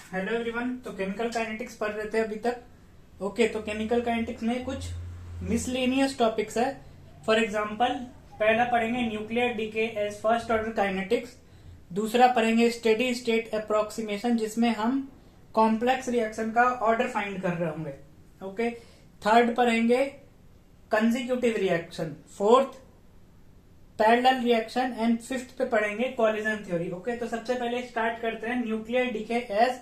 Hello everyone. तो chemical kinetics पढ़ रहे थे अभी तक। ओके, तो केमिकल काइनेटिक्स में कुछ मिसलेनियस टॉपिक्स है। फॉर एग्जांपल, पहला पढ़ेंगे nuclear decay as first order kinetics. दूसरा पढ़ेंगे स्टेडी स्टेट अप्रोक्सीमेशन, जिसमें हम कॉम्प्लेक्स रिएक्शन का ऑर्डर फाइंड कर रहे होंगे। ओके, थर्ड पढ़ेंगे consecutive reaction, fourth parallel reaction and fifth पे पढ़ेंगे कॉलिजन थ्योरी। ओके, तो सबसे पहले स्टार्ट करते हैं nuclear decay as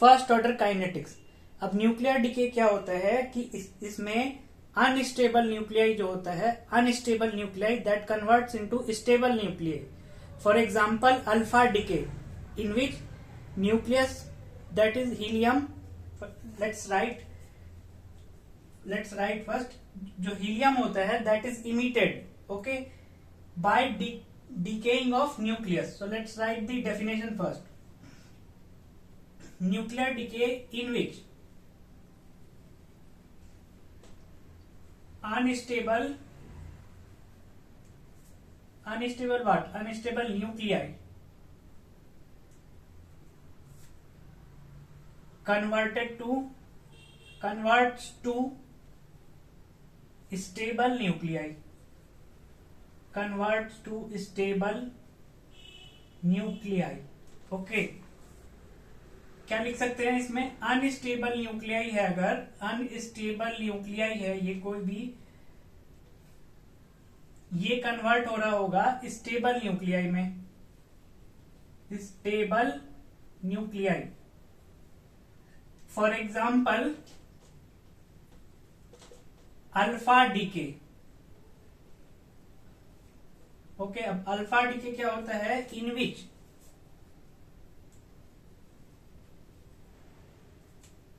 first order kinetics. अब न्यूक्लियर डीके क्या होता है कि इसमें अनस्टेबल न्यूक्लियाई जो होता है, unstable nuclei that converts into stable nuclei. For example alpha decay in which nucleus that is helium, let's write first, जो हीलियम होता है that is emitted okay by decaying of nucleus. So let's write the definition first. Nuclear decay in which unstable what? Unstable nuclei converts to stable nuclei. Converts to stable nuclei. Okay, क्या लिख सकते हैं इसमें? Unstable nuclei है, अगर unstable nuclei है ये कोई भी, ये कन्वर्ट हो रहा होगा स्टेबल न्यूक्लियाई में, stable nuclei. For example alpha decay. Okay, अब अल्फा डीके क्या होता है? In which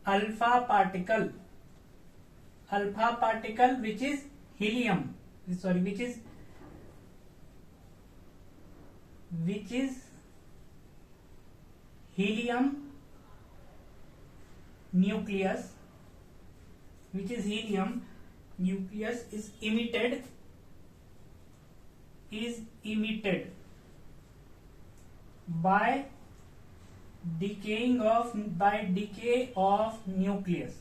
alpha particle which is helium, sorry which is helium nucleus, is emitted by decay of nucleus.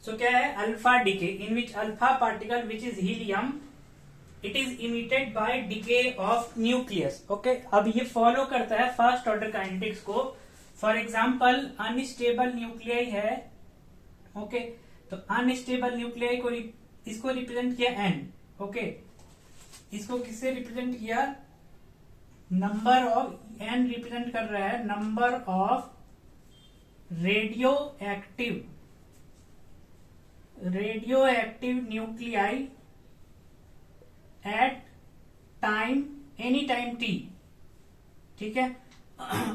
So क्या है? Alpha decay in which alpha particle which is helium, it is emitted by decay of nucleus. Okay, अब ये follow करता है first order kinetics को। For example unstable nuclei है। Okay, तो unstable nuclei को इसको रिप्रेजेंट किया एन। ओके, इसको किससे रिप्रेजेंट किया? नंबर ऑफ, एन रिप्रेजेंट कर रहा है number of radioactive nuclei at time, any time T. ठीक है,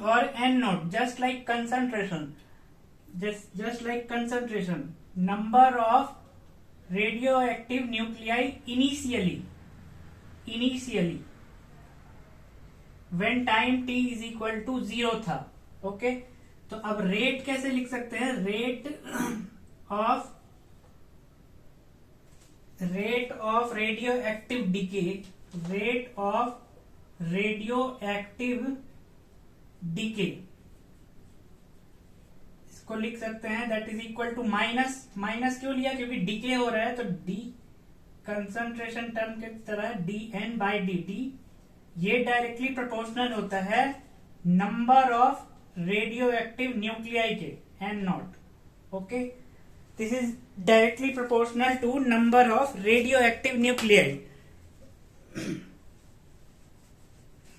और N naught just like concentration, just like concentration, number of radioactive nuclei initially when time t is equal to 0 था। Okay, तो अब rate कैसे लिख सकते हैं? रेट ऑफ रेडियोएक्टिव डीके को लिख सकते हैं that is equal to minus क्यों लिया? क्योंकि डीके हो रहा है, तो डी कंसंट्रेशन टर्म की तरह d N by D t, ये डायरेक्टली प्रोपोर्शनल होता है number of radioactive nuclei के, N not. Okay, this is directly proportional to number of radioactive nuclei.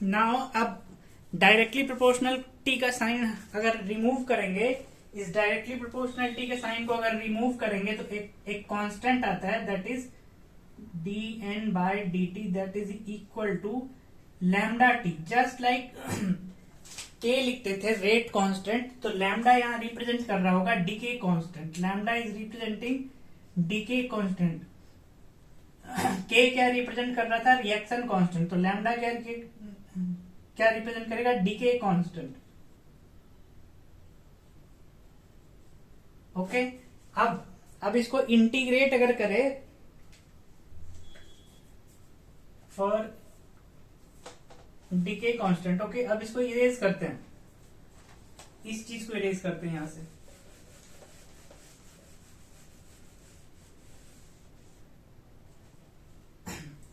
Now अब डायरेक्टली प्रोपोर्शनल टी का sign अगर remove करेंगे, इस directly proportionality के साइन को अगर रिमूव करेंगे तो एक कांस्टेंट आता है that is D N by D T, that is equal to lambda T. Just like K लिखते थे रेट कांस्टेंट, तो लैम्डा यहां रिप्रेजेंट कर रहा होगा decay constant. Lambda is representing decay constant. K क्या रिप्रेजेंट कर रहा था? Reaction constant. तो लैम्डा क्या रिप्रेजेंट करेगा? Decay constant. ओके, अब इसको इंटीग्रेट अगर करें फॉर डीके कांस्टेंट। ओके, अब इसको इरेज करते हैं, इस चीज को इरेज करते हैं यहां से।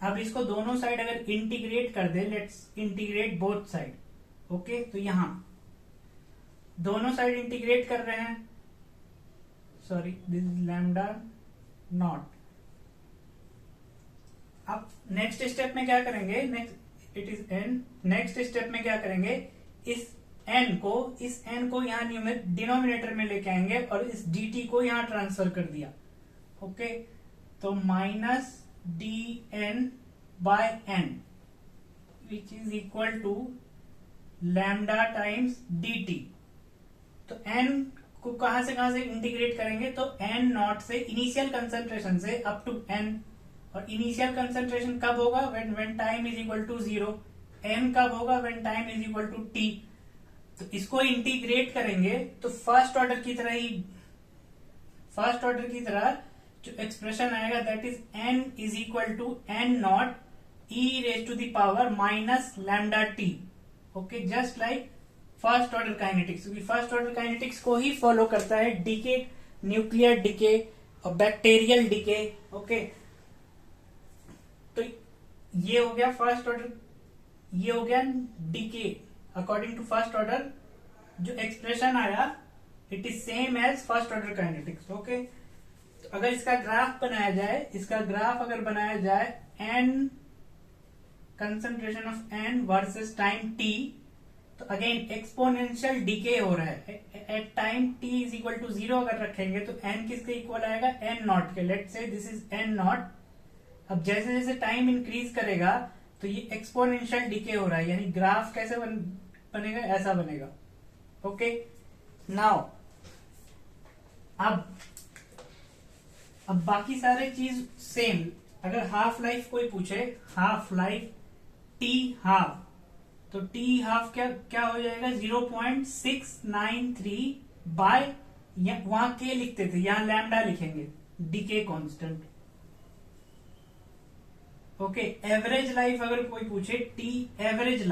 अब इसको दोनों साइड अगर इंटीग्रेट कर दे, let's integrate both side. Okay, तो यहां दोनों साइड इंटीग्रेट कर रहे हैं, sorry this is lambda not. अब नेक्स्ट स्टेप में क्या करेंगे, next it is N, next step में क्या करेंगे, इस n को यहां डिनोमिनेटर में लेके आएंगे और इस dt को यहां ट्रांसफर कर दिया। ओके, तो minus dn by n which is equal to lambda times dt। तो n को कहां से इंटीग्रेट करेंगे, तो n नॉट से, इनिशियल कंसंट्रेशन से अप टू n, और इनिशियल कंसंट्रेशन कब होगा, when time is equal to 0। n कब होगा, when time is equal to t। तो इसको इंटीग्रेट करेंगे तो फर्स्ट ऑर्डर की तरह जो एक्सप्रेशन आएगा that is n is equal to n naught e raise to the power minus lambda t। Okay, just like first order kinetics, क्योंकि first order kinetics को ही फॉलो करता है डीके, न्यूक्लियर डीके और बैक्टीरियल डीके। ओके, तो ये हो गया फर्स्ट ऑर्डर, ये हो गया decay according to first order. जो एक्सप्रेशन आया it is same as first order kinetics. Okay, तो अगर इसका ग्राफ बनाया जाए, N concentration of N versus time T, तो अगेन एक्सपोनेंशियल डीके हो रहा है। At time T is equal to 0 अगर रखेंगे तो एन किसके इक्वल आएगा, एन नॉट के। Let say this is N naught. अब जैसे जैसे टाइम इंक्रीज करेगा तो ये एक्सपोनेंशियल डीके हो रहा है, यानी ग्राफ कैसे बनेगा, ऐसा बनेगा। ओके, नाउ अब बाकी सारे चीज सेम। अगर हाफ लाइफ कोई पूछे, हाफ लाइफ टी हाफ, तो टी हाफ क्या हो जाएगा, 0.693 बाय, वहां के लिखते थे, यहां लैम्डा लिखेंगे, DK constant. Okay, average life अगर कोई पूछे, टी एवरेज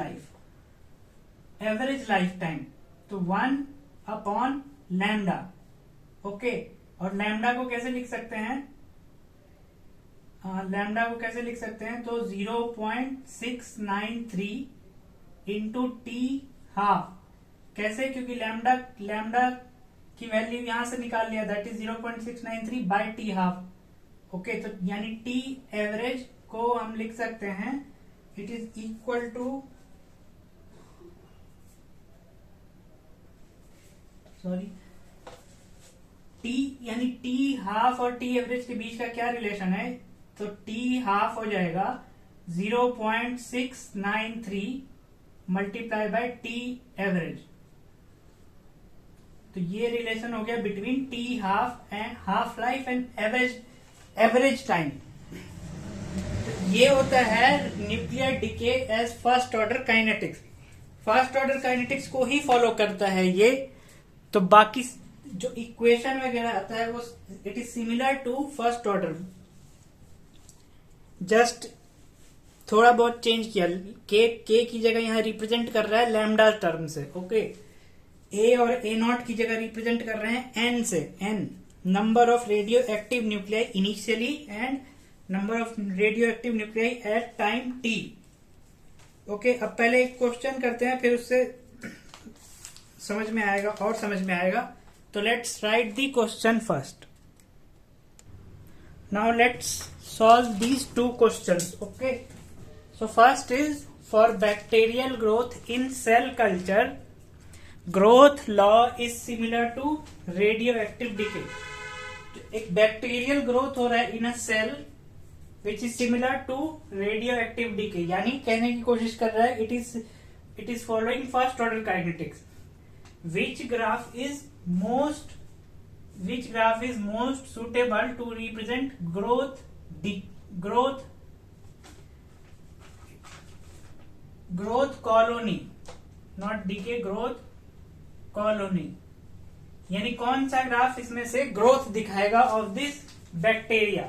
लाइफ टाइम, तो 1 अपॉन लैम्डा। ओके, और लैम्डा को कैसे लिख सकते हैं, तो 0.693 इंटू टी हाफ। कैसे, क्योंकि लैम्डा की वैल्यू यहां से निकाल लिया, that is 0.693 by T half. Okay, तो यानी टी एवरेज को हम लिख सकते हैं, it is equal to, sorry, T यानी टी हाफ और टी एवरेज के बीच का क्या रिलेशन है, तो टी हाफ हो जाएगा 0.693 मल्टीप्लाई बाय टी एवरेज। तो ये रिलेशन हो गया between T half and half life and average time. तो ये होता है nuclear decay as first order kinetics. First order kinetics को ही फॉलो करता है ये। तो बाकी जो इक्वेशन वगैरह आता है वो it is similar to first order, just थोड़ा बहुत चेंज किया। के की जगह यहां रिप्रेजेंट कर रहा है लैम्डा टर्म से। ओके, ए और ए नॉट की जगह रिप्रेजेंट कर रहे हैं एन से, N number of radioactive nuclei initially and number of radioactive nuclei at time T. Okay, अब पहले एक क्वेश्चन करते हैं, फिर उससे समझ में आएगा। तो let's write the question first. Now let's solve these two questions. Okay, so first is for bacterial growth in cell culture, growth law is similar to radioactive decay. एक बैक्टीरियल ग्रोथ हो रहा है in a cell which is similar to radioactive decay, यानी कहने की कोशिश कर रहा है it is following first order kinetics. Which graph is most suitable to represent growth colony, not decay, growth colony, यानी कौन सा ग्राफ इसमें से ग्रोथ दिखाएगा ऑफ दिस बैक्टीरिया।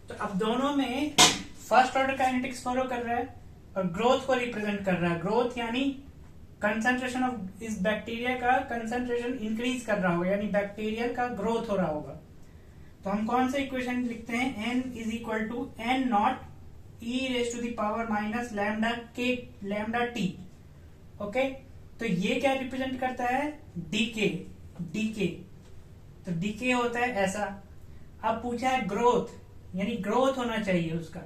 तो अब दोनों में फर्स्ट ऑर्डर काइनेटिक्स फॉलो कर रहा है और ग्रोथ को रिप्रेजेंट कर रहा है। ग्रोथ यानी कंसंट्रेशन ऑफ इस बैक्टीरिया का कंसंट्रेशन इंक्रीज कर रहा होगा, यानी बैक्टीरिया का ग्रोथ हो रहा होगा। तो हम कौन सा इक्वेशन लिखते हैं, n is equal to N naught E raise to the power minus lambda K lambda T. Okay, तो ये क्या रिप्रेजेंट करता है, डीके। डीके तो डीके होता है ऐसा। अब पूछा है ग्रोथ, यानी ग्रोथ होना चाहिए उसका,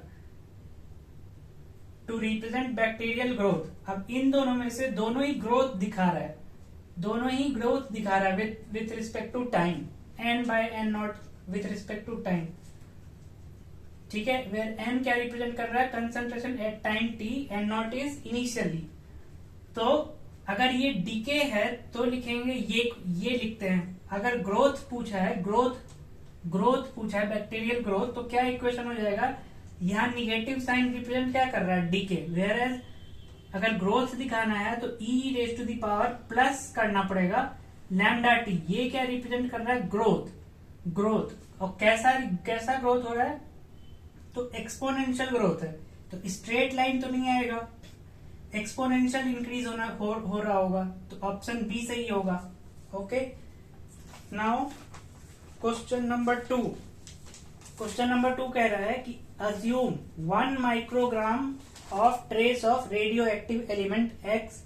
टू रिप्रेजेंट बैक्टीरियल ग्रोथ। अब इन दोनों में से दोनों ही ग्रोथ दिखा रहा है, दोनों ही ग्रोथ दिखा रहा है with respect to time, n by n naught with respect to time. ठीक है, वेयर n क्या रिप्रेजेंट कर रहा है, concentration at time t, n naught is initially. तो अगर ये डीके है तो लिखेंगे ये लिखते हैं। अगर ग्रोथ पूछा है, ग्रोथ पूछा है बैक्टीरियल ग्रोथ, तो क्या इक्वेशन हो जाएगा, यहाँ निगेटिव साइन रिप्रेजेंट क्या कर रहा है, डीके। वेयर एज अगर ग्रोथ दिखाना है तो e raise to the power plus करना पड़ेगा लैम्डा टी। ये क्या रिप्रेजेंट कर रहा है, ग्रोथ। और कैसा ग्रोथ हो रहा है, तो एक्सपोनेंशियल ग्रोथ है। तो स्ट्रेट लाइन तो नहीं आएगा, एक्सपोनेंशियल इंक्रीज हो रहा होगा। तो ऑप्शन बी सही होगा। Okay, now question number 2। Question number 2 कह रहा है कि assume 1 microgram of trace of radio active element x,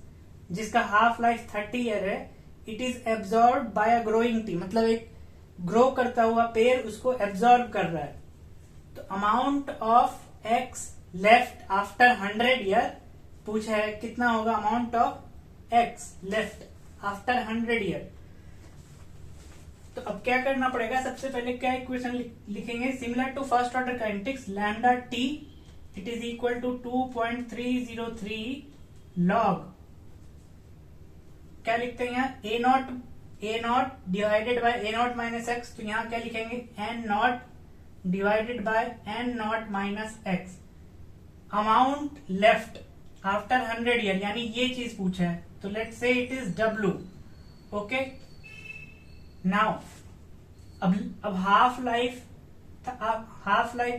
जिसका हाफ लाइफ 30 ईयर है, it is absorb by a growing T. मतलब एक ग्रो करता हुआ पेड़ उसको एब्जॉर्ब कर रहा है। तो amount of x left after 100 year पूछा है, कितना होगा amount of x left after 100 year. तो अब क्या करना पड़ेगा, सबसे पहले क्या इक्वेशन लिखेंगे, similar to first order kinetics, lambda t it is equal to 2.303 log, क्या लिखते हैं यहाँ, A not divided by A not minus x. तो यहाँ क्या लिखेंगे, N not divided by N not minus x. Amount left after 100 year, यानी ये चीज पूछा है, तो let's say it is W. Okay, now अब हाफ लाइफ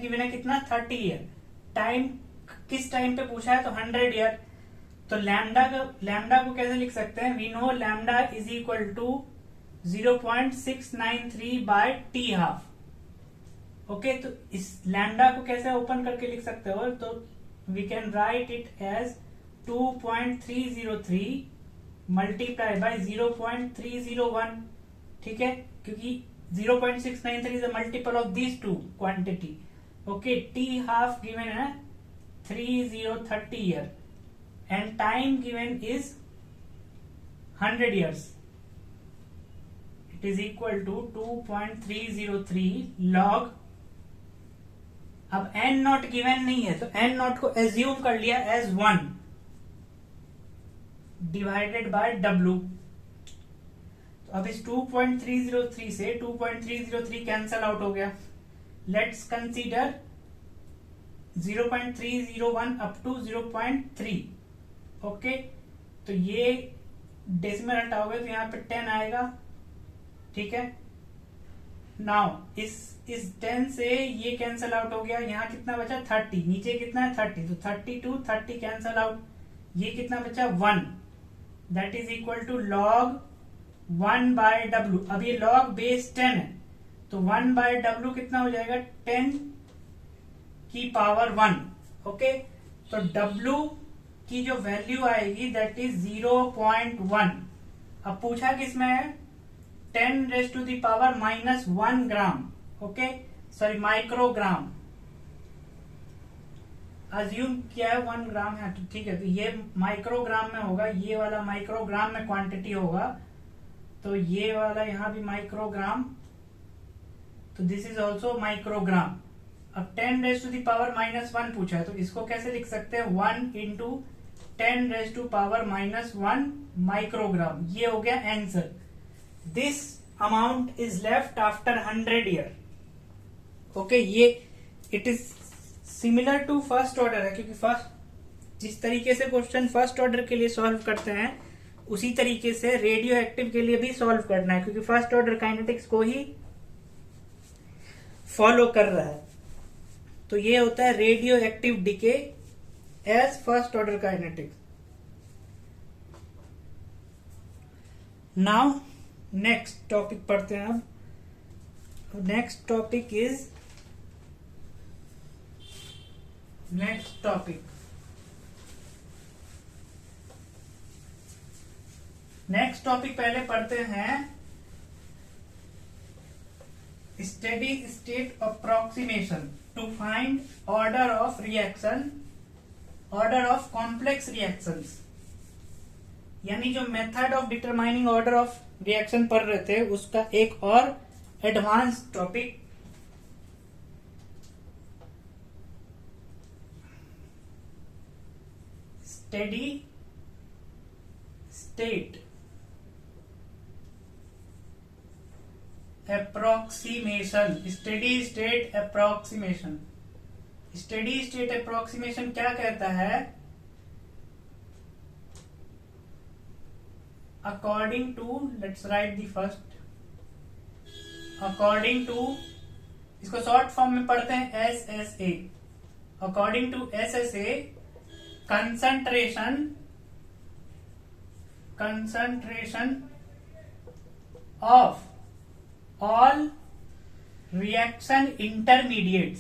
गिवन है कितना, 30 ईयर। टाइम किस टाइम पे पूछा है, तो 100 ईयर। तो लैम्डा को कैसे लिख सकते हैं, we know lambda is equal to 0.693 by T half. Okay, तो इस लैम्डा को कैसे ओपन करके लिख सकते हो, तो we can write it as 2.303 multiply by 0.301। ठीक है, क्योंकि 0.693 is a multiple of these two quantity. Okay, T half given है 30 year and time given is 100 years. It is equal to 2.303 log। अब n नॉट गिवन नहीं है तो n not को assume कर लिया एज 1 डिवाइडेड बाय w। तो अब इस 2.303 से 2.303 कैंसल आउट हो गया। Let's consider 0.301 up to 0.3। Okay, तो ये डेसिमल हटाओगे तो यहाँ पे 10 आएगा। ठीक है, नाउ इस 10 से ये कैंसल आउट हो गया, यहाँ कितना बचा 30, नीचे कितना है 30, तो 30 कैंसल आउट, ये कितना बचा 1, that is equal to log 1 by W. अब ये लॉग बेस 10 है तो 1 बाय डब्ल्यू कितना हो जाएगा 10 की पावर 1। ओके, तो डब्ल्यू की जो वैल्यू आएगी दैट इज 0.1। अब पूछा किसमें है, 10 raise to the power -1 gram. Okay, sorry microgram, assume किया है 1 ग्राम है, तो ठीक है, तो ये माइक्रोग्राम में होगा, ये वाला माइक्रोग्राम में क्वांटिटी होगा, तो ये वाला यहां भी माइक्रोग्राम, तो दिस इज ऑल्सो माइक्रोग्राम। अब 10 रेज टू द पावर -1 पूछा है, तो इसको कैसे लिख सकते हैं, 1 into 10 raise to power -1 microgram. ये हो गया answer. This amount is left after 100 year. Okay, ये it is similar to first order है, क्योंकि फर्स्ट जिस तरीके से क्वेश्चन फर्स्ट ऑर्डर के लिए सॉल्व करते हैं उसी तरीके से रेडियो एक्टिव के लिए भी सॉल्व करना है, क्योंकि फर्स्ट ऑर्डर काइनेटिक्स को ही फॉलो कर रहा है। तो ये होता है radioactive decay as first order kinetics. Now next topic पढ़ते हैं. अब next topic is next topic पहले पढ़ते हैं steady state approximation to find order of reaction, order of complex reactions. यानी जो method of determining order of reaction पढ़ रहे थे उसका एक और advance topic steady state approximation. Steady state approximation. Steady state approximation क्या कहता है? According to, let's write the first, according to, इसको शॉर्ट फॉर्म में पढ़ते हैं SSA. According to SSA, concentration of all reaction intermediate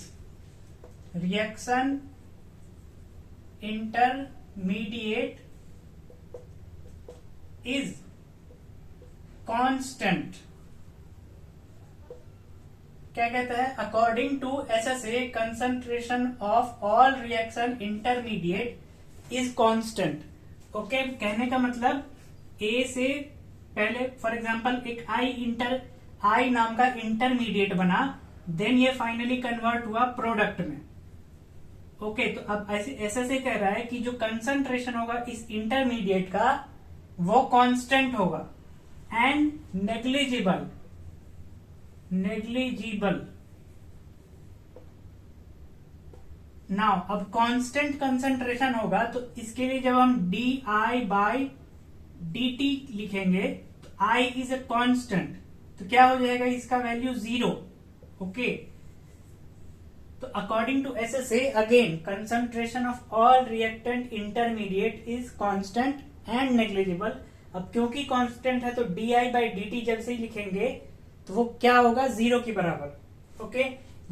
is constant. क्या कहता है? According to SSA, concentration of all reaction intermediate is constant. Okay, कहने का मतलब A से पहले फॉर एग्जांपल एक I नाम का इंटरमीडिएट बना, देन ये फाइनली कन्वर्ट हुआ प्रोडक्ट में. ओके, तो अब ऐसे कह रहा है कि जो कंसंट्रेशन होगा इस इंटरमीडिएट का वो कांस्टेंट होगा एंड नेग्लिजिबल. नाउ अब कांस्टेंट कंसंट्रेशन होगा तो इसके लिए जब हम DI/dt लिखेंगे तो I इज ए कांस्टेंट, तो क्या हो जाएगा? इसका वैल्यू 0. ओके, तो according to SSA again concentration of all reactant intermediate is constant and negligible. अब क्योंकि कांस्टेंट है तो DI/dt जब से ही लिखेंगे तो वो क्या होगा? 0 के बराबर. ओके,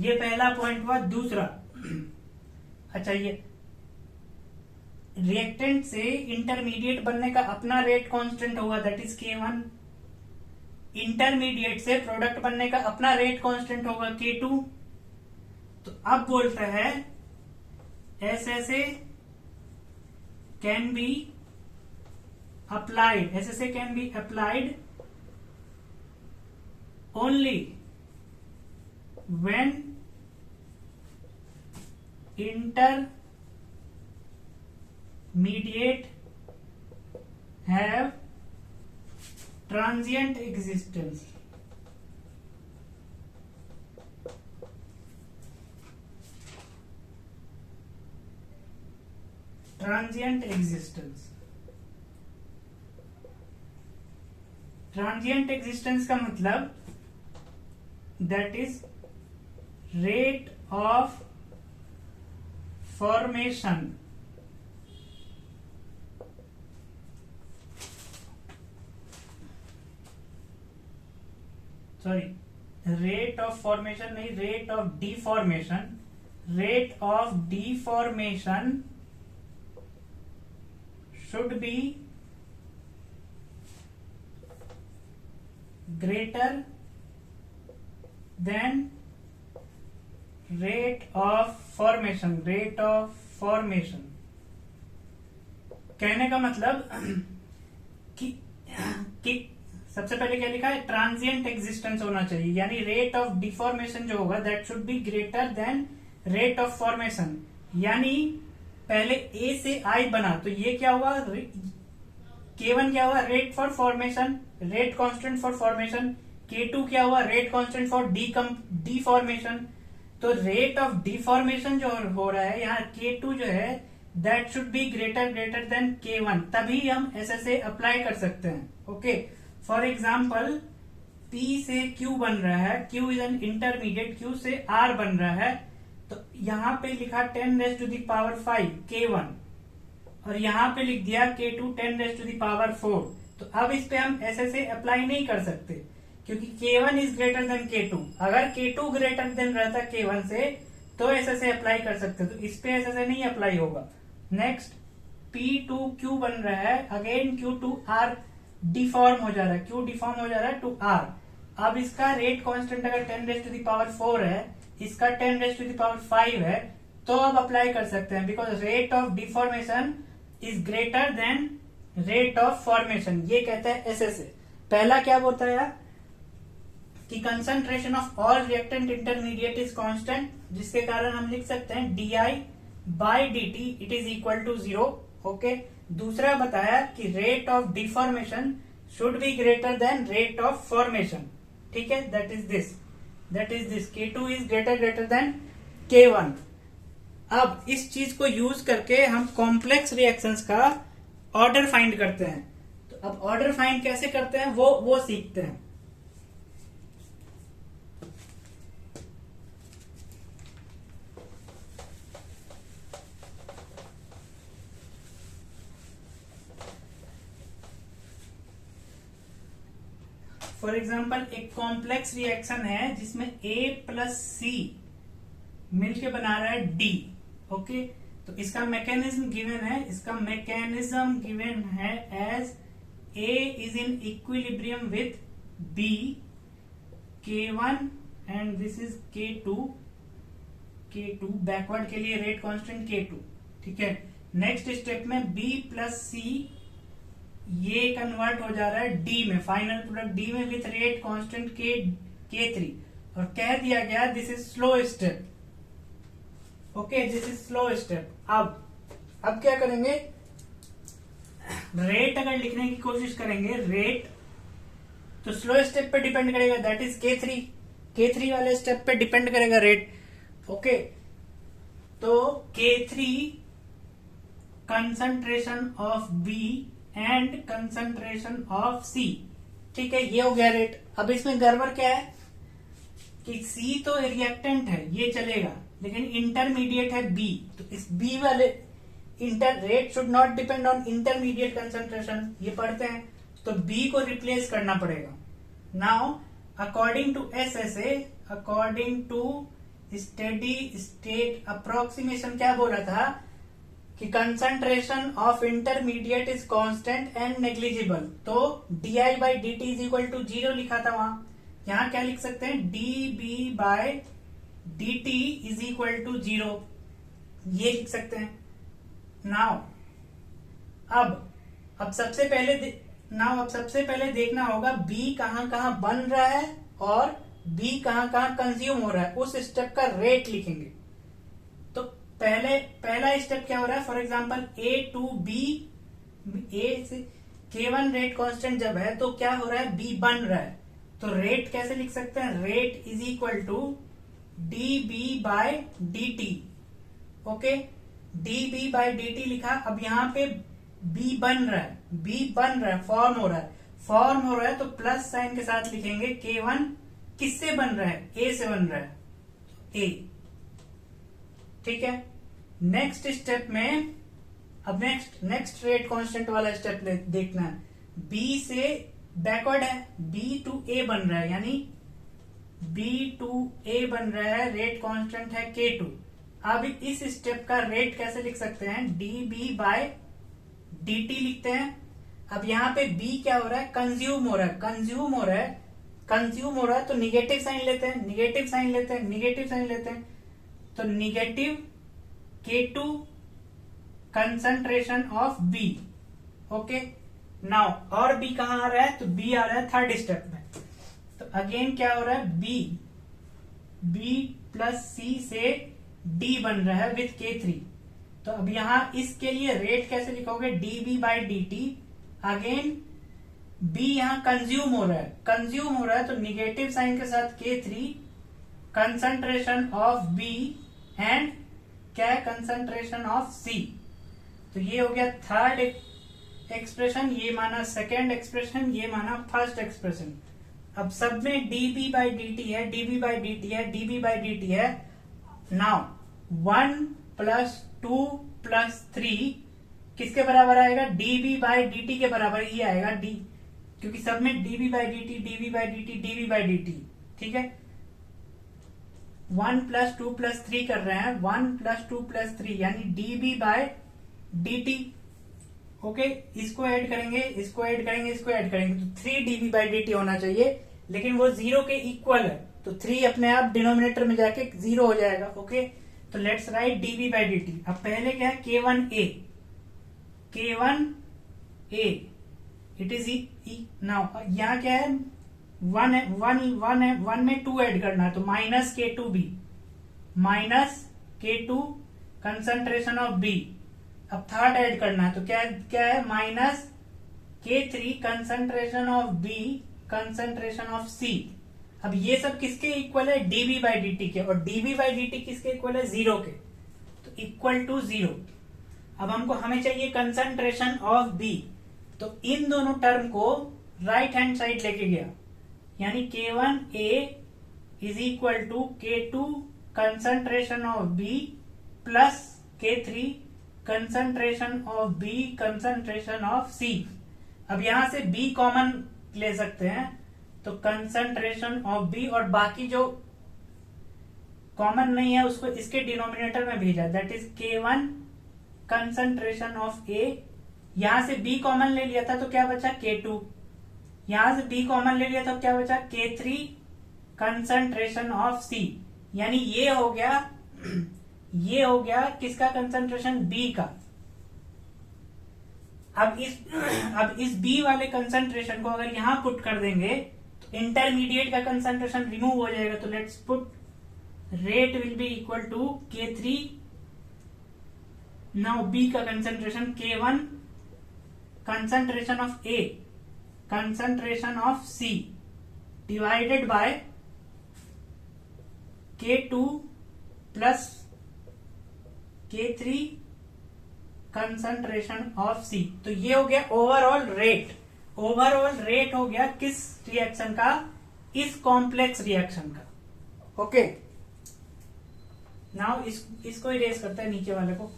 ये पहला पॉइंट हुआ. दूसरा, अच्छा, ये रिएक्टेंट से इंटरमीडिएट बनने का अपना रेट कांस्टेंट होगा, दैट इज K1. इंटरमीडिएट से प्रोडक्ट बनने का अपना रेट कांस्टेंट होगा K2. तो अब बोलता है SSA can be applied only when intermediate have transient existence. Transient existence का मतलब that is rate of formation. Sorry, rate of formation नहीं, rate of deformation. Rate of deformation should be greater than rate of formation. कहने का मतलब कि सबसे पहले क्या लिखा है? ट्रांजिएंट एग्जिस्टेंस होना चाहिए, यानी रेट ऑफ डिफॉर्मेशन जो होगा that should be greater than rate of formation. यानी पहले A से I बना तो ये क्या हुआ? K1 क्या हुआ? Rate for formation, rate constant for formation. K2 क्या हुआ? Rate constant for deformation. तो रेट ऑफ डिफॉर्मेशन जो हो रहा है यहाँ K2 जो है that should be greater than K1, तभी हम SSA अप्लाई कर सकते हैं. ओके, फॉर एग्जाम्पल P से Q बन रहा है, Q is an intermediate, Q से R बन रहा है, तो यहाँ पे लिखा 10⁵ K1. और यहाँ पे लिख दिया K2 10⁻⁴। तो अब इस पे हम ऐसे अप्लाई नहीं कर सकते क्योंकि K1 is greater than K2। अगर K2 ग्रेटर देन रहता K1 से तो ऐसे अप्लाई कर सकते, तो इस पे ऐसे नहीं अप्लाई होगा। नेक्स्ट P2Q बन रहा है, अगेन Q2R डिफॉर्म हो जा रहा है। Q डिफॉर्म हो जा रहा है टू R। अब इसका रेट कांस्टेंट अगर 10⁻⁴ है, इसका 10⁵ है, तो अब अप्लाई कर सकते हैं because rate of deformation is greater than rate of formation. ये कहता है ऐसे। पहला क्या बोलता है कि concentration of all reactant intermediate is constant, जिसके कारण हम लिख सकते हैं di/dt it is equal to 0। Okay. दूसरा बताया कि rate of deformation should be greater than rate of formation. ठीक है, that is this K2 is greater than K1। अब इस चीज को यूज करके हम कॉम्प्लेक्स रिएक्शंस का ऑर्डर फाइंड करते हैं। तो अब ऑर्डर फाइंड कैसे करते हैं वो सीखते हैं। फॉर एग्जाम्पल एक कॉम्प्लेक्स रिएक्शन है जिसमें A+C मिलके बना रहा है D। ओके, तो इसका मैकेनिज्म गिवन है, as A is in equilibrium with B, K1 and this is K2 backward के लिए रेट कांस्टेंट K2। ठीक है, नेक्स्ट स्टेप में B+C ये कन्वर्ट हो जा रहा है D में, फाइनल प्रोडक्ट D में विथ रेट कांस्टेंट K3 और कह दिया गया this is slow step. Okay, this is slow step. अब क्या करेंगे, रेट अगर लिखने की कोशिश करेंगे, रेट तो स्लो स्टेप पे डिपेंड करेगा, दैट इज K3 वाले स्टेप पे डिपेंड करेगा रेट। ओके, तो K3 concentration of B and concentration of C। ठीक है, ये हो गया रेट। अब इसमें गड़बड़ क्या है कि C तो रिएक्टेंट है, ये चलेगा, लेकिन इंटरमीडिएट है B, तो इस B वाले rate should not depend on intermediate concentration, ये पढ़ते हैं, तो B को रिप्लेस करना पड़ेगा। Now according to SSA, according to steady state approximation क्या बोला था कि concentration of intermediate is constant and negligible, तो di/dt इज इक्वल टू 0 लिखा था वहां। यहां क्या लिख सकते हैं, dB/dt इज इक्वल टू 0, ये लिख सकते हैं। नाउ अब सबसे पहले देखना होगा B कहां बन रहा है और B कहां कंज्यूम हो रहा है, उस स्टेप का रेट लिखेंगे। तो पहला स्टेप क्या हो रहा है, for example A to B, A से K1 रेट कांस्टेंट जब है तो क्या हो रहा है, B बन रहा है, तो रेट कैसे लिख सकते हैं, rate is equal to dB/dt। Okay, dB/dt लिखा। अब यहाँ पे B बन रहा है, फॉर्म हो रहा है, तो प्लस साइन के साथ लिखेंगे K1 किससे बन रहा है, A से बन रहा है, A। ठीक है, नेक्स्ट स्टेप में अब नेक्स्ट रेट कांस्टेंट वाला स्टेप देखना है। B से बैकवर्ड है, B टू A बन रहा है, यानी B टू A बन रहा है, रेट कांस्टेंट है K2। अब इस स्टेप का रेट कैसे लिख सकते हैं, dB/dt लिखते हैं। अब यहाँ पे B क्या हो रहा है, कंज्यूम हो रहा है, तो निगेटिव साइन लेते हैं, तो negative K2 concentration of B। Okay, now और B कहां आ रहा है, तो B आ रहा है थर्ड स्टेप में। तो अगेन क्या हो रहा है, B+C से D बन रहा है विथ K3। तो अब यहां इसके लिए रेट कैसे लिखोगे, dB/dt। अगेन B यहां कंज्यूम हो रहा है, तो निगेटिव साइन के साथ K3 concentration of B and क्या है, कंसंट्रेशन ऑफ C। तो ये हो गया थर्ड एक्सप्रेशन, ये माना सेकेंड एक्सप्रेशन, ये माना फर्स्ट एक्सप्रेशन। अब सब में dB/dt है। नाउ 1 + 2 + 3 किसके बराबर आएगा, डीबी बाई डी टी के बराबर ही आएगा डी, क्योंकि सब में dB by D T, dB by D T, dB by D T. ठीक है, 1 + 2 + 3 कर रहे हैं, 1 + 2 + 3 यानी d B by D t. Okay, इसको ऐड करेंगे, इसको ऐड करेंगे, इसको ऐड करेंगे, तो 3 डीबी बाई डी टी होना चाहिए, लेकिन वो 0 के इक्वल है, तो 3 अपने आप डिनोमिनेटर में जाके 0 हो जाएगा। ओके, तो let's write dB by D T. अब पहले क्या है, K1A, K1A it is now यहाँ क्या है, 1 है, 1 है, 1 में 2 ऐड करना है, तो -K2B, -K2 concentration of B। अब थर्ड ऐड करना है, तो क्या है, -K3 concentration of B, concentration of C। अब ये सब किसके इक्वल है, dB बाई डी टी के, और dB बाई डी टी किसके इक्वल है, 0 के, तो इक्वल टू 0। अब हमें चाहिए कंसंट्रेशन ऑफ B, तो इन दोनों टर्म को राइट हैंड साइड लेके गया, यानी K1A is equal to K2 concentration of B plus K3 concentration of B, concentration of C। अब यहां से B कॉमन ले सकते हैं, तो कंसंट्रेशन ऑफ B, और बाकी जो कॉमन नहीं है उसको इसके डिनोमिनेटर में भेजा, that is K1 concentration of A। यहां से B कॉमन ले लिया था तो क्या बचा, K2। यहां से B कॉमन ले लिया था तो क्या बचा, K3 कंसंट्रेशन ऑफ C। यानी ये हो गया किसका कंसंट्रेशन, B का। अब इस B वाले कंसंट्रेशन को अगर यहां पुट कर देंगे तो इंटरमीडिएट का कंसंट्रेशन रिमूव हो जाएगा, तो let's put rate will be equal to K3, now B का concentration K1 concentration of A, concentration of C divided by K2 plus K3 concentration of C। तो ये हो गया ओवरऑल रेट। ओवरऑल रेट हो गया किस रिएक्शन का, इस कॉम्प्लेक्स रिएक्शन का। ओके, नाउ इसको इरेज करते हैं नीचे वाले को।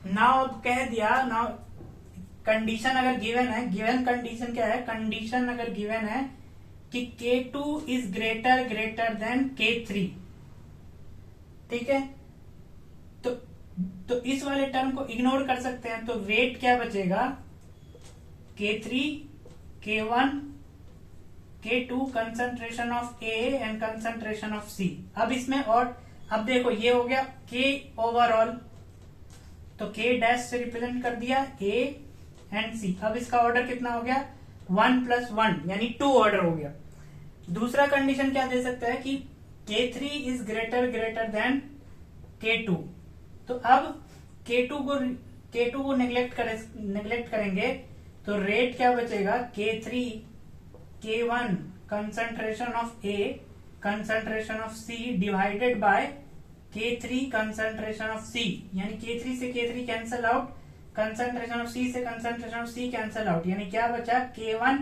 नाउ कह दिया, नाउ कंडीशन अगर गिवन है, गिवन कंडीशन क्या है, कंडीशन अगर गिवन है कि K2 is greater then K3, ठीक है, तो इस वाले टर्म को इग्नोर कर सकते हैं, तो रेट क्या बचेगा, K3, K1, K2 concentration of A and concentration of C। अब इसमें और अब देखो ये हो गया K ओवरऑल, तो K डैश से रिप्रेजेंट कर दिया A एंड C। अब इसका ऑर्डर कितना हो गया, 1 + 1 यानी 2 ऑर्डर हो गया। दूसरा कंडीशन क्या दे सकता है कि K3 is greater than K2, तो अब K2 को नेग्लेक्ट करेंगे, तो रेट क्या बचेगा, K3 K1 concentration of A, concentration of C divided bye K3 concentration of C, यानी K3 से K3 cancel out, concentration of C से concentration of C cancel out, यानी क्या बचा, K1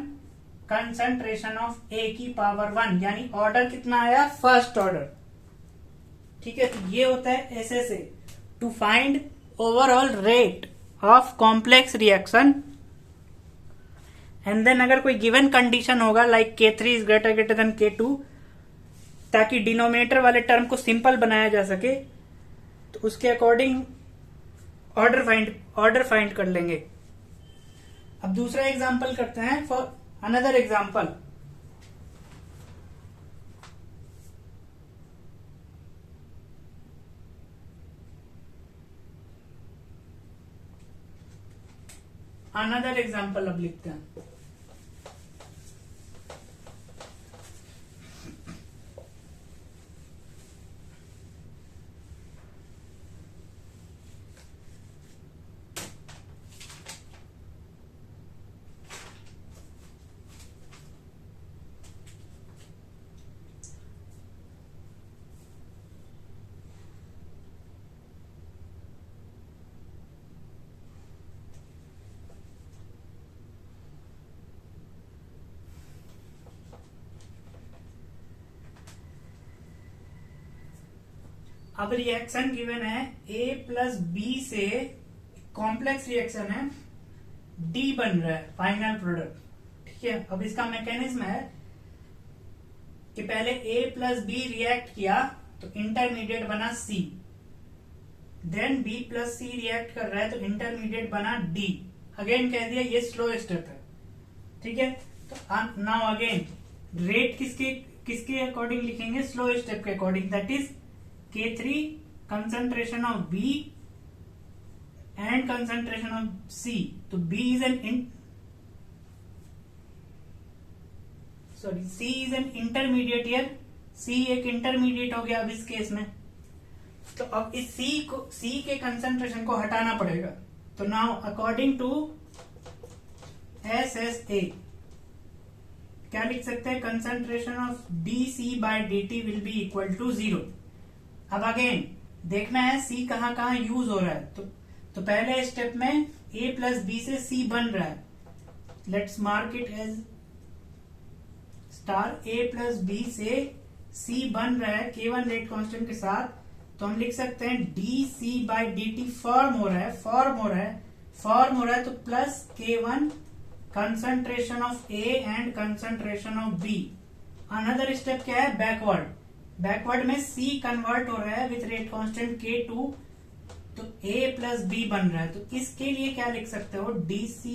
कंसंट्रेशन ऑफ A की power 1, यानी order कितना आया, फर्स्ट ऑर्डर। ठीक है, तो ये होता है ऐसे to find overall rate of complex reaction. And then अगर कोई गिवन कंडीशन होगा like K3 is greater than K2, ताकि डिनोमिनेटर वाले टर्म को सिंपल बनाया जा सके, तो उसके अकॉर्डिंग ऑर्डर फाइंड कर लेंगे। अब दूसरा एग्जांपल करते हैं, for another example. Another example अब लिखते हैं। अब रिएक्शन गिवन है A प्लस बी से कॉम्प्लेक्स रिएक्शन है, D बन रहा है फाइनल प्रोडक्ट। ठीक है, अब इसका मैकेनिज्म है कि पहले A प्लस बी रिएक्ट किया तो इंटरमीडिएट बना C, then B plus C react कर रहा है तो इंटरमीडिएट बना D। अगेन कह दिया ये स्लो स्टेप है। ठीक है, तो नाउ अगेन रेट किसके अकॉर्डिंग लिखेंगे, स्लो स्टेप के according, that is K3 concentration of B and concentration of C। तो C is an intermediate year, C एक इंटरमीडिएट हो गया अब इस केस में। तो अब इस C के कंसंट्रेशन को हटाना पड़ेगा। तो नाउ अकॉर्डिंग टू SSA क्या लिख सकते हैं, concentration of dC by dt will be equal to 0। अब अगेन देखना है C कहां कहां यूज हो रहा है। तो पहले स्टेप में A प्लस बी से C बन रहा है, let's mark it as star. A plus B से C बन रहा है K1 रेट कांस्टेंट के साथ, तो हम लिख सकते हैं dC बाय dt फॉर्म हो रहा है तो plus K1 concentration of A and concentration of B। Another step क्या है, बैकवर्ड में C कन्वर्ट हो रहा है विथ रेट कांस्टेंट K2, तो A प्लस B बन रहा है। तो इसके लिए क्या लिख सकते हो, dC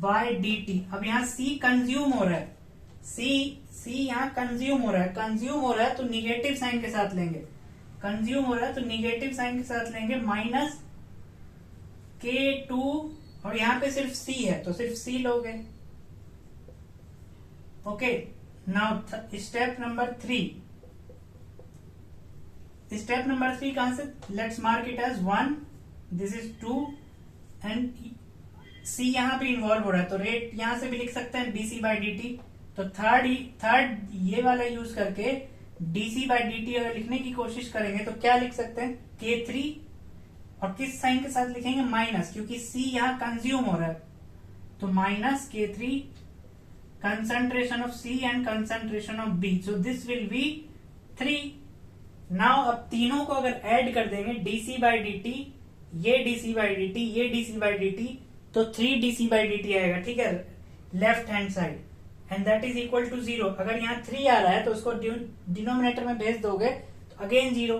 बाय dt। अब यहाँ C कंज्यूम हो रहा है, C यहाँ कंज्यूम हो रहा है तो निगेटिव साइन के साथ लेंगे, माइनस K2, और यहाँ पे सिर्फ C है तो सिर्फ C लोगे। ओके, नाउ स्टेप नंबर 3 कहां से, let's mark it as 1, this is 2 and C यहां पे इन्वॉल्व हो रहा है, तो रेट यहां से भी लिख सकते हैं dC बाय dt। तो थर्ड ये वाला यूज करके dC बाय dt अगर लिखने की कोशिश करेंगे तो क्या लिख सकते हैं, K3, और किस साइन के साथ लिखेंगे, माइनस, क्योंकि C यहां कंज्यूम हो रहा है, तो minus K3 concentration of C and concentration of B। So this will be 3। Now अब तीनों को अगर ऐड कर देंगे dC बाय dt, ये dC बाय dt, ये dC बाय dt, तो 3 dC बाय dt आएगा। ठीक है, left hand side, and that is equal to 0। अगर यहाँ 3 आ रहा है तो उसको डिनोमिनेटर में भेज दोगे तो अगेन 0।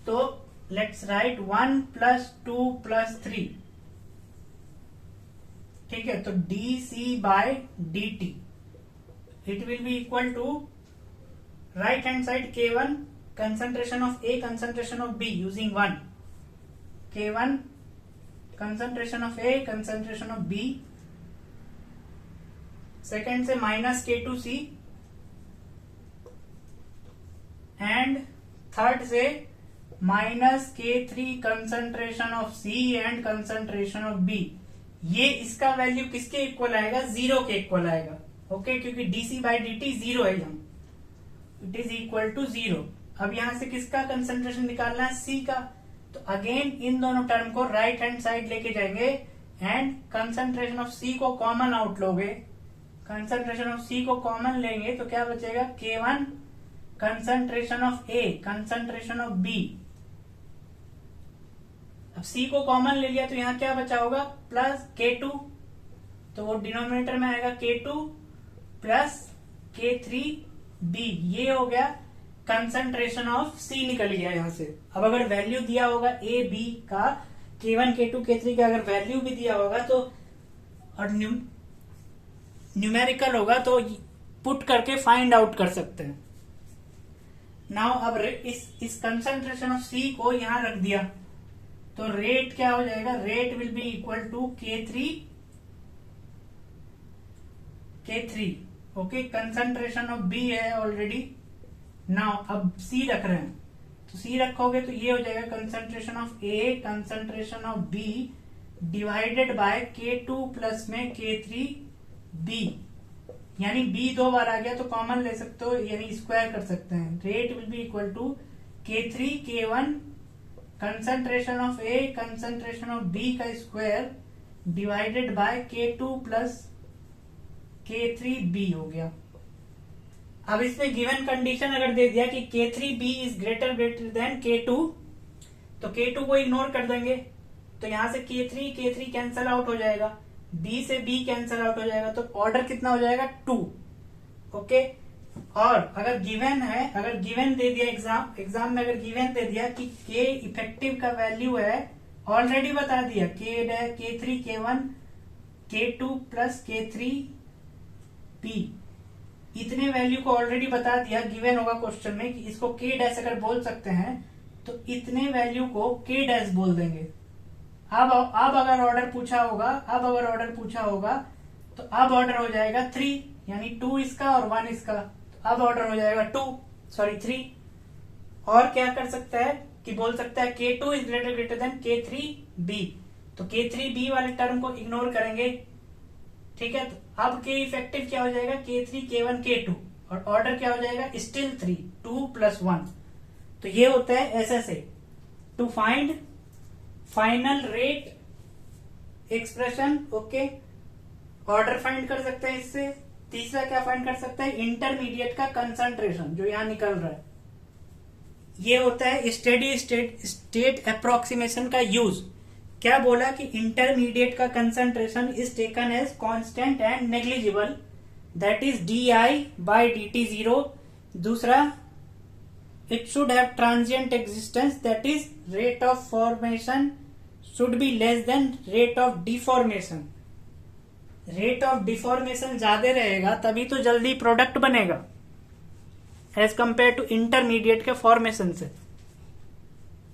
तो लेट्स राइट 1 प्लस 2 प्लस 3। ठीक है, तो dC by dt it will be equal to right hand side K1 concentration of A concentration of B using 1, K1 concentration of A concentration of B, second से minus K2C, and third से minus K3 concentration of C and concentration of B। ये इसका value किसके इक्वल आएगा, 0 के equal आएगा। Okay, क्योंकि dC बाय dt 0 है यहाँ, इट इज इक्वल टू 0। अब यहां से किसका कंसंट्रेशन निकालना है, C का। तो अगेन इन दोनों टर्म को राइट हैंड साइड लेके जाएंगे एंड कंसंट्रेशन ऑफ C को कॉमन आउट लोगे, कंसंट्रेशन ऑफ C को कॉमन लेंगे तो क्या बचेगा, K1 concentration of A concentration of B। अब C को कॉमन ले लिया तो यहाँ क्या बचा होगा, प्लस K2, तो वो डिनोमिनेटर में आएगा K2 प्लस K3B। ये हो गया कंसंट्रेशन ऑफ C, निकल गया यहां से। अब अगर वैल्यू दिया होगा A B का, K1 K2 K3 का अगर वैल्यू भी दिया होगा तो, और न्यूमेरिकल होगा तो पुट करके फाइंड आउट कर सकते हैं। नाउ अब इस कंसंट्रेशन ऑफ C को यहां रख दिया तो रेट क्या हो जाएगा, rate will be equal to K3। Okay, concentration of B है ऑलरेडी। नाउ अब C रख रहे हैं, तो C रखोगे तो ये हो जाएगा concentration of A concentration of B divided by K2 plus में K3B, यानी B 2 बार आ गया तो कॉमन ले सकते हो, यानी स्क्वायर कर सकते हैं। Rate will be equal to K3 K1 concentration of A concentration of B का square divided by K2 plus K3B हो गया। अब इसमें गिवन कंडीशन अगर दे दिया कि K3B is greater than K2, तो K2 को इग्नोर कर देंगे, तो यहां से K3 कैंसल आउट हो जाएगा, B से B कैंसल आउट हो जाएगा, तो ऑर्डर कितना हो जाएगा 2। ओके, और अगर गिवन दे दिया एग्जाम में अगर गिवन दे दिया कि K इफेक्टिव का वैल्यू है, ऑलरेडी बता दिया K3 K1 K2 plus K3B, इतने वैल्यू को ऑलरेडी बता दिया, गिवन होगा क्वेश्चन में कि इसको K डैश अगर बोल सकते हैं तो इतने वैल्यू को K डैश बोल देंगे। अब अगर ऑर्डर पूछा होगा तो अब ऑर्डर हो जाएगा 3, यानी 2 इसका और 1 इसका, तो अब ऑर्डर हो जाएगा 3। और क्या कर सकता है कि बोल सकता है K2 is greater then K3B, तो K3B वाले टर्म को इग्नोर करेंगे। ठीक है, तो अब K इफेक्टिव क्या हो जाएगा K3 K1 K2, और ऑर्डर क्या हो जाएगा स्टिल 3, 2 + 1। तो ये होता है SSA, to find final rate expression. Okay, order find कर सकते हैं इससे। तीसरा क्या फाइंड कर सकते हैं, इंटरमीडिएट का कंसंट्रेशन जो यहां निकल रहा है, ये होता है स्टेडी स्टेट अप्रोक्सीमेशन का यूज। क्या बोला कि इंटरमीडिएट का concentration is taken as constant and negligible, that is di/dt 0। दूसरा, it should have transient existence, that is rate of formation should be less than rate of deformation। Rate of deformation ज्यादा रहेगा तभी तो जल्दी product बनेगा as compare to intermediate के formation से।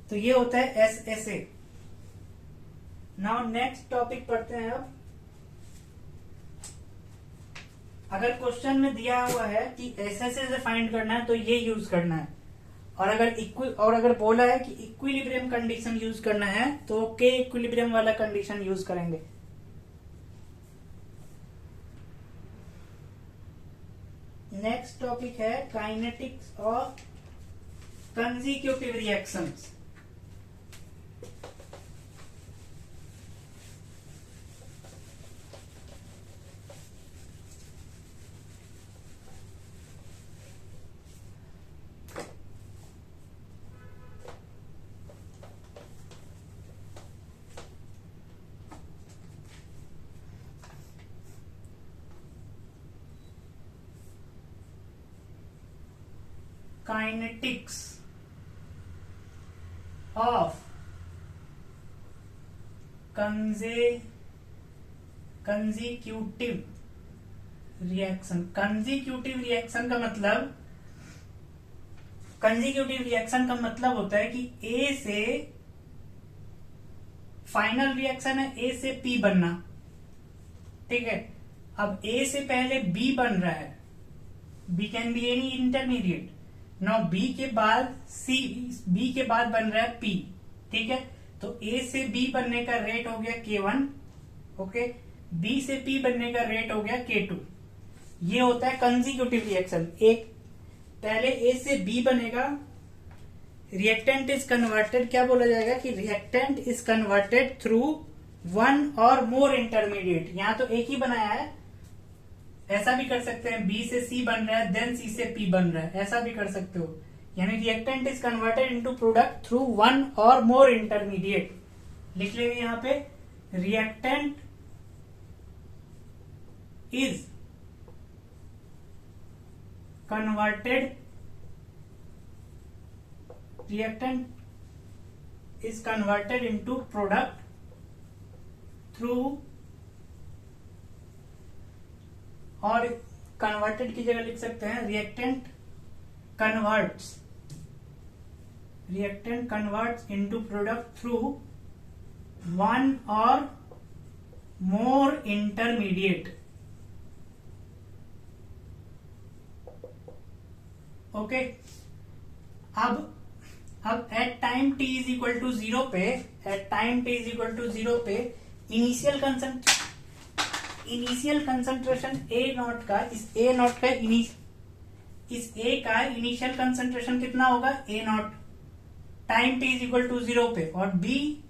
तो ये होता है SSA। नाउ नेक्स्ट टॉपिक पढ़ते हैं। अब अगर क्वेश्चन में दिया हुआ है कि SSA से फाइंड करना है तो ये यूज करना है, और अगर बोला है कि इक्विलिब्रियम कंडीशन यूज करना है तो के इक्विलिब्रियम वाला कंडीशन यूज करेंगे। नेक्स्ट टॉपिक है kinetics of consecutive reactions. Kinetics of consecutive reaction. Consecutive reaction का मतलब होता है कि ए से फाइनल रिएक्शन है, ए से पी बनना। ठीक है, अब ए से पहले बी बन रहा है, B can be any intermediate. Now B के बाद सी, बी के बाद बन रहा है पी। ठीक है, तो ए से बी बनने का रेट हो गया K1, ओके, बी से पी बनने का रेट हो गया K2। ये होता है कंसेक्यूटिव रिएक्शन। एक पहले ए से बी बनेगा, रिएक्टेंट इज कन्वर्टेड, क्या बोला जाएगा कि रिएक्टेंट इज कन्वर्टेड थ्रू 1 और मोर इंटरमीडिएट। यहां तो एक ही बनाया है, ऐसा भी कर सकते हैं, बी से सी बन रहा है देन सी से पी बन रहा है, ऐसा भी कर सकते हो। यानी reactant is converted into product through 1 और मोर इंटरमीडिएट। लिख लेंगे यहां पे, reactant is converted into product through, और कन्वर्टेड की जगह लिख सकते हैं reactant converts into product through 1 और मोर इंटरमीडिएट। ओके, अब at time t is equal to 0 पे इनिशियल कंसंट्रेशन A0 का, इस A का इनिशियल कंसंट्रेशन कितना होगा A0 time t is equal to 0 पे, और B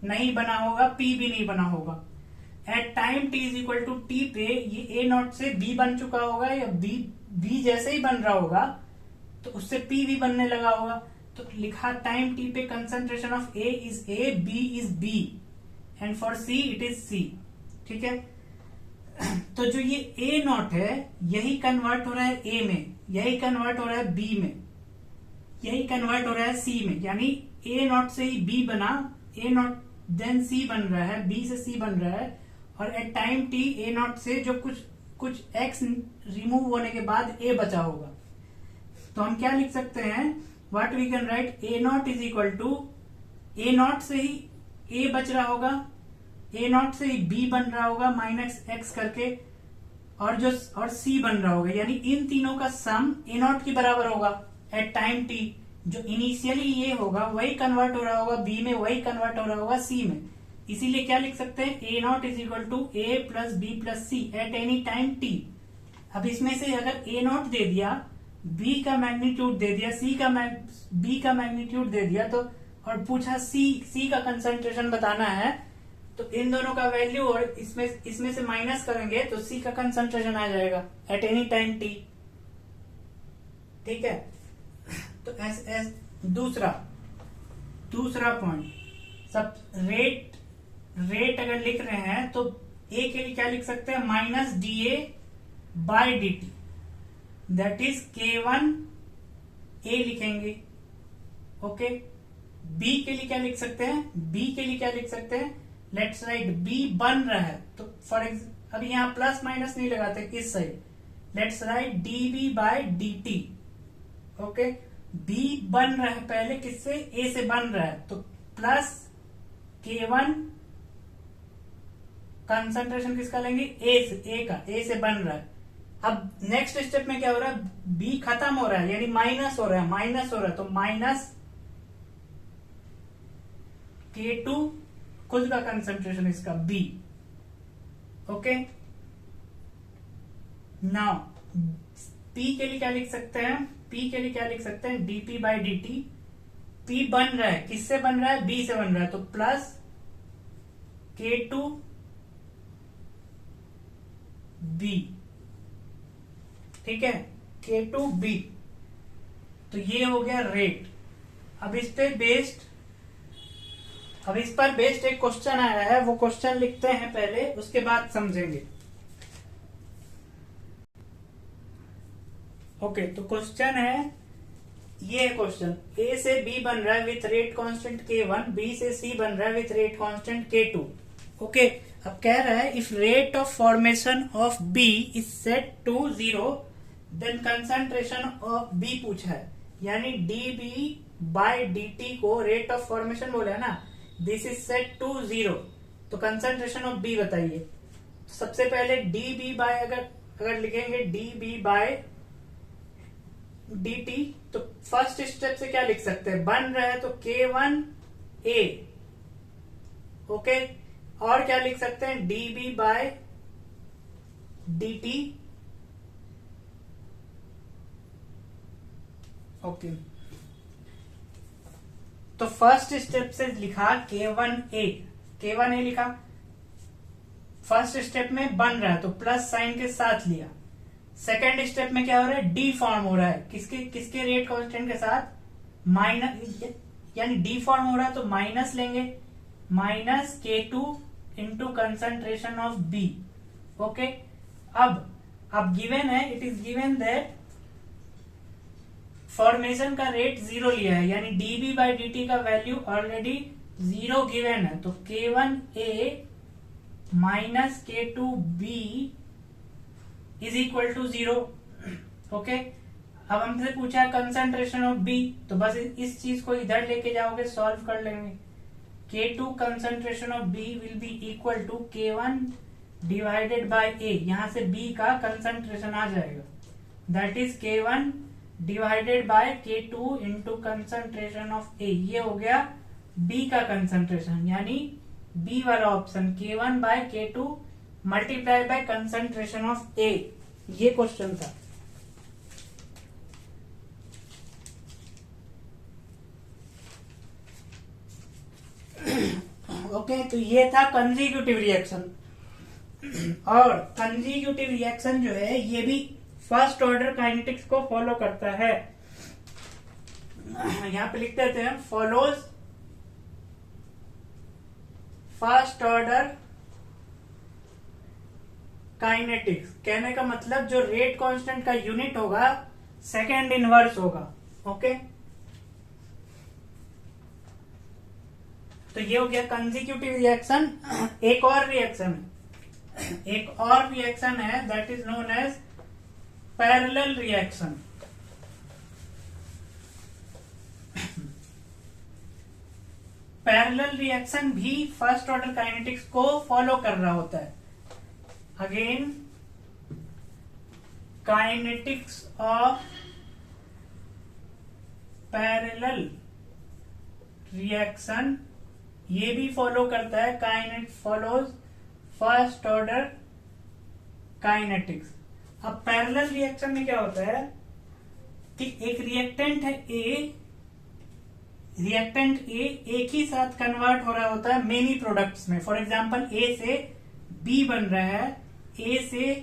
नहीं बना होगा, P भी नहीं बना होगा। At time t is equal to T पे ये A0 से B बन चुका होगा या B बी जैसे ही बन रहा होगा तो उससे पी भी बनने लगा होगा, तो लिखा टाइम टी पे concentration of A is A, B is B, and for C it is C. ठीक है, तो जो ये ए नॉट है यही कन्वर्ट हो रहा है ए में, यही कन्वर्ट हो रहा है बी में, यही कन्वर्ट हो रहा है सी में, यानी ए नॉट से ही बी बना, ए नॉट देन सी बन रहा है, बी से सी बन रहा है, और at time t A not से जो कुछ एक्स रिमूव होने के बाद ए बचा होगा। तो हम क्या लिख सकते हैं, what we can write, A not is equal to, A not से ही ए बच रहा होगा, ए नॉट से ही बी बन रहा होगा माइनस एक्स करके, और सी बन रहा होगा, यानी इन तीनों का सम ए नॉट के बराबर होगा एट टाइम टी। जो इनिशियली ये होगा वही कन्वर्ट हो रहा होगा बी में, वही कन्वर्ट हो रहा होगा सी में, इसीलिए क्या लिख सकते हैं, A not is equal to A plus B plus C at any time t. अब इसमें से अगर ए नॉट दे दिया, बी का मैग्नीट्यूड दे दिया, बी का मैग्नीट्यूड दे दिया, तो और पूछा सी का कंसंट्रेशन बताना है, तो इन दोनों का वैल्यू और इसमें से माइनस करेंगे तो सी का कंसंट्रेशन आ जाएगा एट एनी टाइम टी। ठीक है, तो दूसरा पॉइंट, सब रेट अगर लिख रहे हैं तो ए के लिए क्या लिख सकते हैं, minus d A by d T, that is K1 A लिखेंगे। ओके, बी के लिए क्या लिख सकते हैं, बी के लिए क्या लिख सकते हैं, लेट्स राइट बी बन रहा है, तो फॉर एग्जाम्पल अभी यहां प्लस माइनस नहीं लगाते इस side, let's write d B by d t. Okay, B बन रहा है पहले किससे, ए से बन रहा है, तो प्लस K1 कंसंट्रेशन किसका लेंगे, ए से बन रहा है। अब नेक्स्ट स्टेप में क्या हो रहा है, बी खत्म हो रहा है यानी माइनस हो रहा है, तो माइनस K2 खुद का कंसंट्रेशन इसका बी। ओके, नाउ पी के लिए क्या लिख सकते हैं, d P by d t. P बन रहा है, किससे बन रहा है, बी से बन रहा है, तो प्लस K2 बी। ठीक है, K2 बी, तो ये हो गया रेट। अब इस पर बेस्ड एक क्वेश्चन आया है, वो क्वेश्चन लिखते हैं पहले, उसके बाद समझेंगे। ओके, तो क्वेश्चन है, ये क्वेश्चन, ए से बी बन रहा है with rate constant K1, B से सी बन रहा है with rate constant K2। Okay, अब कह रहा है if rate of formation of B is set to 0 then concentration of B पूछा है, यानी d B by d t को रेट ऑफ फॉर्मेशन बोला है ना, दिस इज सेट टू 0, तो कंसंट्रेशन ऑफ बी बताइए। सबसे पहले डी बी बाय अगर लिखेंगे d B by d t, तो फर्स्ट स्टेप से क्या लिख सकते हैं, बन रहा है तो K1 ए। ओके, और क्या लिख सकते हैं, d B by d t. Okay, तो फर्स्ट स्टेप से लिखा K1 ए लिखा, फर्स्ट स्टेप में बन रहा है तो प्लस साइन के साथ लिया। सेकेंड स्टेप में क्या हो रहा है, डी फॉर्म हो रहा है, किसके रेट कांस्टेंट के साथ, माइनस, यानी डी फॉर्म हो रहा है तो माइनस लेंगे, minus K2 into concentration of B. Okay, अब गिवन है, it is given that formation का रेट 0 लिया है, यानी डीबी बाई डी टी का वैल्यू ऑलरेडी 0 गिवन है, तो K1 A minus K2 B is equal to 0। Okay, अब हमसे पूछा है कंसंट्रेशन ऑफ बी, तो बस इस चीज को इधर लेके जाओगे, सॉल्व कर लेंगे। K2 concentration of B will be equal to K1 divided by A, यहां से बी का कंसंट्रेशन आ जाएगा, that is K1 divided by K2 into concentration of A. ये हो गया बी का कंसंट्रेशन, यानी बी वाला option K1 by K2 multiply by concentration of A. ये क्वेश्चन था। ओके, तो ये था कंजीक्यूटिव रिएक्शन, और कंजीक्यूटिव रिएक्शन जो है ये भी फर्स्ट ऑर्डर काइनेटिक्स को फॉलो करता है। यहां पे लिख देते हैं फॉलोज फर्स्ट ऑर्डर काइनेटिक्स। कहने का मतलब जो रेट कांस्टेंट का यूनिट होगा सेकेंड इनवर्स होगा। ओके, तो ये हो गया कंसेक्यूटिव रिएक्शन। एक और रिएक्शन है that is known as parallel reaction. Parallel reaction भी फर्स्ट ऑर्डर काइनेटिक्स को फॉलो कर रहा होता है। Again kinetics of parallel reaction ये भी फॉलो करता है, kinetic follows first order kinetics. अब पैरेलल रिएक्शन में क्या होता है कि एक रिएक्टेंट है रिएक्टेंट ए एक ही साथ कन्वर्ट हो रहा होता है मेनी प्रोडक्ट्स में। फॉर एग्जांपल ए से बी बन रहा है, ए से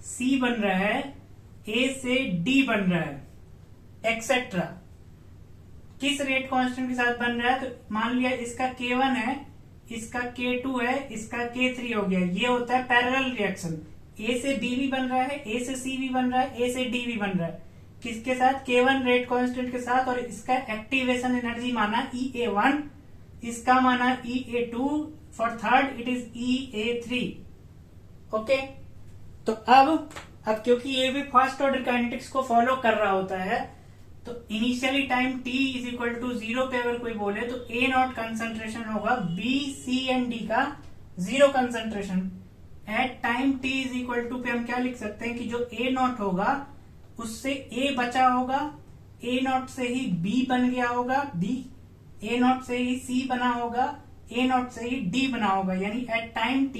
सी बन रहा है, ए से डी बन रहा है, एक्सेट्रा। किस रेट कांस्टेंट के साथ बन रहा है? तो मान लिया इसका K1 है, इसका K2 है, इसका K3 हो गया। ये होता है पैरेलल रिएक्शन। ए से बी भी बन रहा है, ए से सी भी बन रहा है, ए से डी भी बन रहा है। किसके साथ? K1 रेट कांस्टेंट के साथ। और इसका एक्टिवेशन एनर्जी माना EA1, इसका माना EA2, for third it is EA3। Okay, तो अब क्योंकि ये भी फर्स्ट ऑर्डर काइनेटिक्स को फॉलो कर रहा होता है, तो initially time t is equal to 0 पे अगर कोई बोले तो A नॉट कंसंट्रेशन होगा B, C एंड D का 0 कंसंट्रेशन। At time t is equal to पे हम क्या लिख सकते हैं कि जो A नॉट होगा उससे A बचा होगा, A नॉट से ही B बन गया होगा, A नॉट से ही C बना होगा, A नॉट से ही D बना होगा। यानी at time t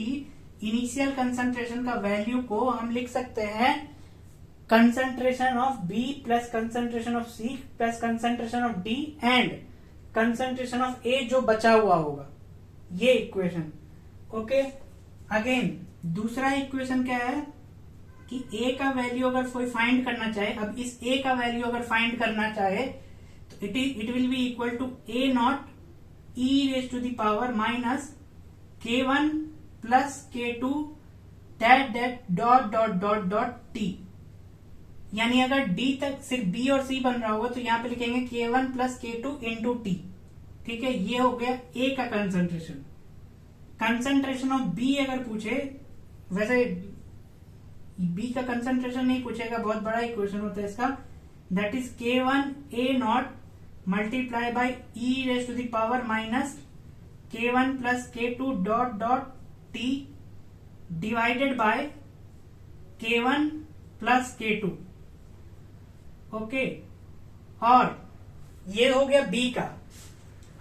initial concentration का वैल्यू को हम लिख सकते हैं concentration of B plus concentration of C plus concentration of D and concentration of A जो बचा हुआ होगा, ये इक्वेशन। ओके, अगेन दूसरा इक्वेशन क्या है कि A का वैल्यू अगर कोई फाइंड करना चाहे, अब इस A का वैल्यू अगर फाइंड करना चाहे तो it will be equal to A not e raise to the power minus K1 plus K2 that dot dot dot dot T। यानी अगर D तक सिर्फ B और C बन रहा होगा तो यहां पे लिखेंगे K1 plus K2 into T। ठीक है, ये हो गया A का कंसंट्रेशन। कंसंट्रेशन ऑफ B अगर पूछे, वैसे B का कंसंट्रेशन नहीं पूछेगा, बहुत बड़ा इक्वेशन होता है इसका, that is K1 A not multiply by e raise to the power minus K1 plus K2 dot dot T divided by K1 plus K2। Okay, और ये हो गया B का।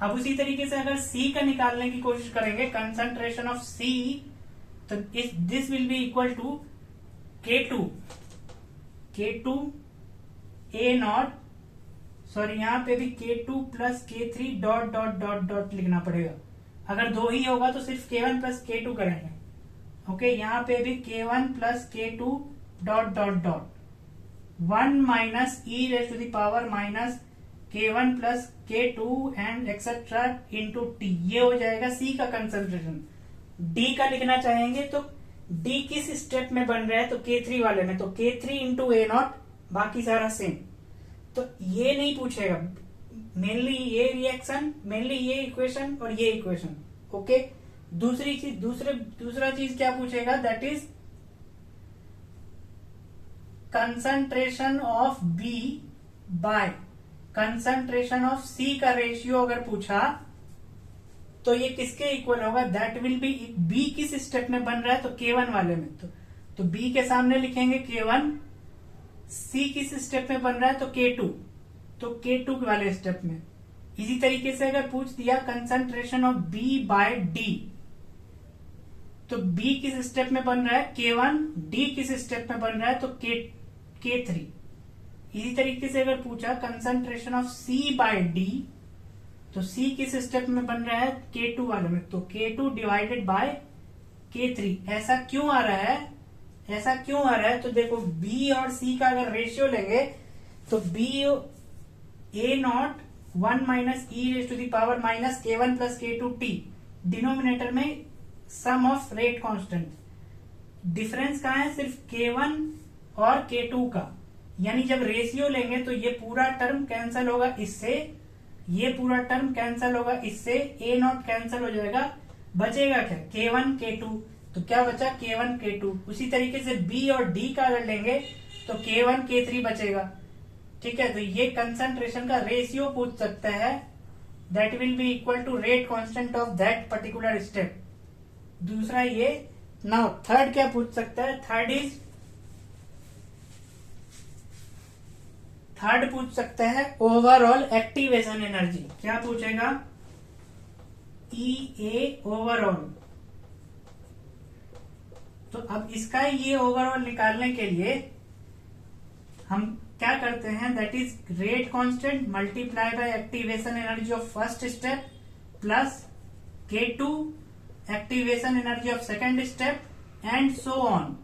अब उसी तरीके से अगर C का निकालने की कोशिश करेंगे, कंसंट्रेशन ऑफ C, तो this will be equal to K2 A not, sorry यहां पे भी K2 plus K3 dot dot dot dot लिखना पड़ेगा। अगर दो ही होगा तो सिर्फ K1 प्लस K2 करेंगे। ओके, यहां पे भी K1 plus K2 dot dot dot 1 minus e raise to the power minus K1 plus K2 and etcetera into T। ये हो जाएगा C का कंसंट्रेशन। D का लिखना चाहेंगे तो D किस स्टेप में बन रहा है, तो K3 वाले में, तो K3 इंटू A नॉट, बाकी सारा सेम। तो ये नहीं पूछेगा, मेनली ये रिएक्शन, मेनली ये इक्वेशन और ये इक्वेशन। ओके, दूसरी चीज दूसरा चीज क्या पूछेगा, that is concentration of B by concentration of C का रेशियो अगर पूछा तो ये किसके इक्वल होगा, दैट विल बी, B किस स्टेप में बन रहा है, तो K1 वाले में, तो B के सामने लिखेंगे K1, C किस स्टेप में बन रहा है, तो K2, तो K2 वाले स्टेप में। इसी तरीके से अगर पूछ दिया concentration of B by D, तो B किस स्टेप में बन रहा है, K1, D किस स्टेप में बन रहा है, तो K3। इसी तरीके से अगर पूछा concentration of C by D, तो C किस स्टेप में बन रहा है, K2 वाले में, तो K2 डिवाइडेड बाय K3। ऐसा क्यों आ रहा है ऐसा क्यों आ रहा है? तो देखो बी और सी का अगर रेशियो लेंगे तो B A not 1 minus e raise to the power minus k1 plus k2t, denominator में sum of rate constant. Difference कहाँ है? सिर्फ k1 और k2 का, यानी जब रेशियो लेंगे तो ये पूरा टर्म कैंसल होगा इससे, ये पूरा टर्म कैंसल होगा इससे, ए नॉट कैंसल हो जाएगा, बचेगा क्या? k1 k2। तो क्या बचा? k1 k2। उसी तरीके से b और d का अगर लेंगे तो k1 k3 बचेगा। ठीक है, तो ये कंसंट्रेशन का रेशियो पूछ सकता है, that will be equal to rate constant of that particular step. दूसरा ये। नाउ थर्ड क्या पूछ सकता है? थर्ड पूछ सकता है ओवरऑल एक्टिवेशन एनर्जी। क्या पूछेगा? ई ओवरऑल। तो अब इसका ये ओवरऑल निकालने के लिए हम क्या करते हैं? That is rate constant multiply by activation energy of first step plus k2 activation energy of second step and so on,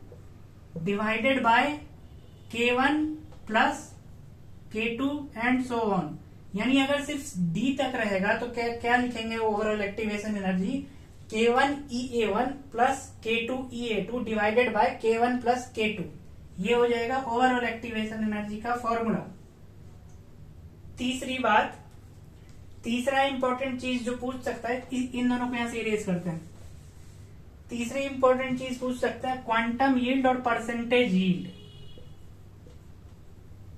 divided by k1 plus k2 and so on. यानी अगर सिर्फ d तक रहेगा तो क्या लिखेंगे overall activation energy? k1 EA1 plus k2 EA2 divided by k1 plus k2। ये हो जाएगा ओवरऑल एक्टिवेशन एनर्जी का फॉर्मूला। तीसरी बात, तीसरा इंपॉर्टेंट चीज जो पूछ सकता है, इन दोनों को यहां से इरेज करते हैं। तीसरी इंपॉर्टेंट चीज पूछ सकता है क्वांटम यील्ड और परसेंटेज यील्ड।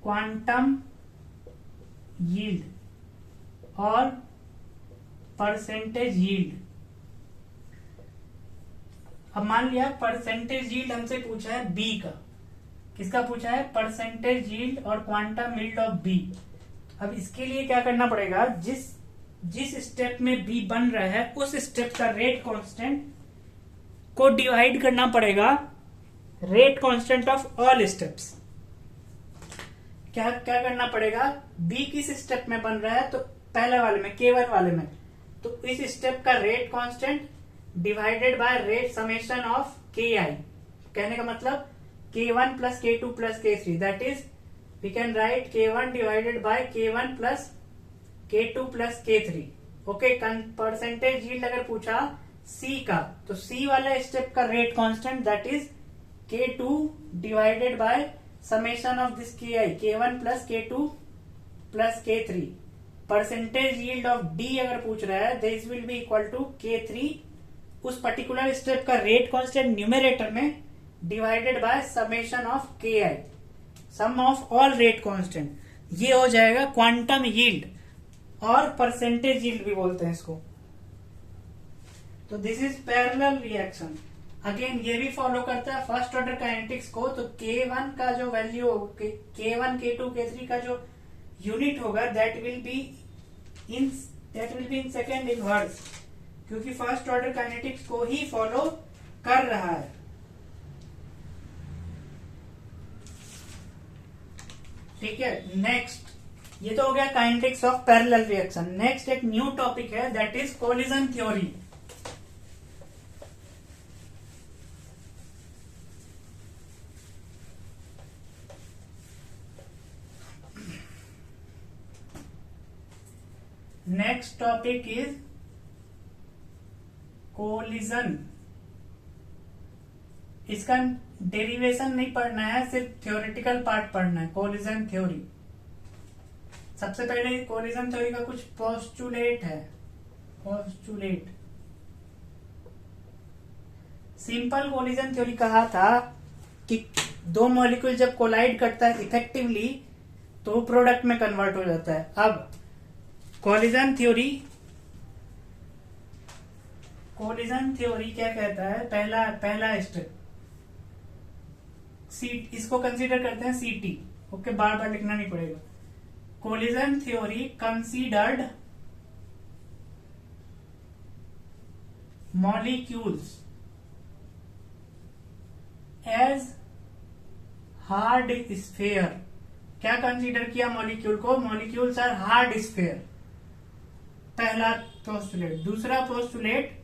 क्वांटम यील्ड और परसेंटेज यील्ड। अब मान लिया परसेंटेज यील्ड हमसे पूछा है बी का। किसका पूछा है? परसेंटेज यील्ड और क्वांटम यील्ड ऑफ बी। अब इसके लिए क्या करना पड़ेगा? जिस स्टेप में बी बन रहा है उस स्टेप का रेट कांस्टेंट को डिवाइड करना पड़ेगा rate constant of all steps. क्या करना पड़ेगा? बी किस स्टेप में बन रहा है? तो पहले वाले में, k1 वाले में, तो इस स्टेप का rate constant divided by rate summation of ki। कहने का मतलब k1 plus k2 plus k3, that is we can write k1 divided by k1 plus k2 plus k3। Okay, percentage yield अगर पूछा C का तो C वाला step का rate constant that is k2 divided by summation of this ki, k1 plus k2 plus k3। Percentage yield of D अगर पूछ रहा है this will be equal to k3, उस पर्टिकुलर स्टेप का रेट कांस्टेंट न्यूमरेटर में divided by summation of ki, sum of all rate constant. ये हो जाएगा क्वांटम यील्ड और परसेंटेज यील्ड भी बोलते हैं इसको। तो this is parallel reaction. Again ये भी फॉलो करता है फर्स्ट ऑर्डर काइनेटिक्स को। तो k1 का जो वैल्यू, k1 k2 k3 का जो यूनिट होगा that will be in second inverse, क्योंकि फर्स्ट ऑर्डर काइनेटिक्स को ही फॉलो कर रहा है। ठीक है, नेक्स्ट, ये तो हो गया kinetics of parallel reaction. Next एक न्यू टॉपिक है that is collision theory. Next topic is collision. इसका डेरिवेशन नहीं पढ़ना है, सिर्फ थ्योरेटिकल पार्ट पढ़ना है। कोलिजन थ्योरी, सबसे पहले कोलिजन थ्योरी का कुछ पोस्टुलेट है। पोस्टुलेट, सिंपल कोलिजन थ्योरी कहा था कि दो मॉलिक्यूल जब कोलाइड करता है इफेक्टिवली तो प्रोडक्ट में कन्वर्ट हो जाता है। अब कोलिजन थ्योरी क्या कहता है? पहला स्टेप सीट, इसको कंसीडर करते हैं सीटी। ओके, बार बार लिखना नहीं पड़ेगा। Collision theory considered molecules as hard sphere. क्या कंसीडर किया मॉलिक्यूल को? मॉलिक्यूल्स आर हार्ड स्फेयर, पहला पोस्टुलेट। दूसरा postulate,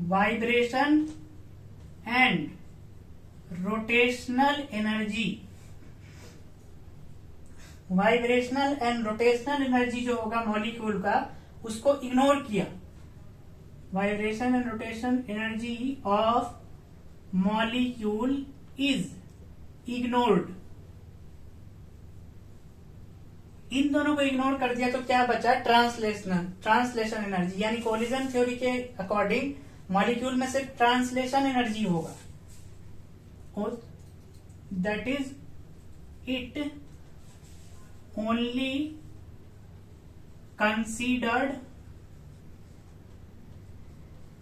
vibration and rotational energy, vibrational and rotational energy जो होगा मॉलिक्यूल का उसको इग्नोर किया, vibration and rotation energy of molecule is ignored, इन दोनों को इग्नोर कर दिया तो क्या बचा, ट्रांसलेशन एनर्जी, यानी कोलिजन थ्योरी के अकॉर्डिंग मॉलिक्यूल में सिर्फ ट्रांसलेशन एनर्जी होगा, और that is it only considered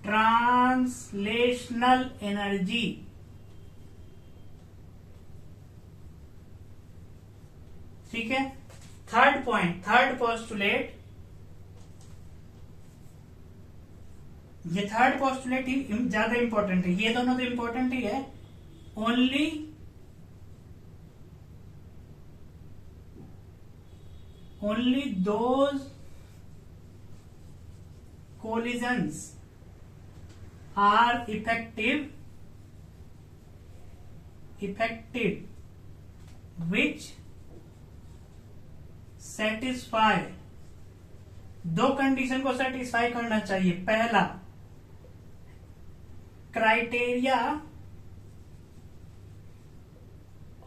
translational energy. ठीक है, थर्ड पॉइंट, थर्ड पोस्टुलेट, ये थर्ड पोस्टुलेट ही ज्यादा इंपॉर्टेंट है, ये दोनों तो इंपॉर्टेंट ही है। Only those collisions are effective which satisfy, दो कंडीशन को सेटिस्फाई करना चाहिए। पहला, criteria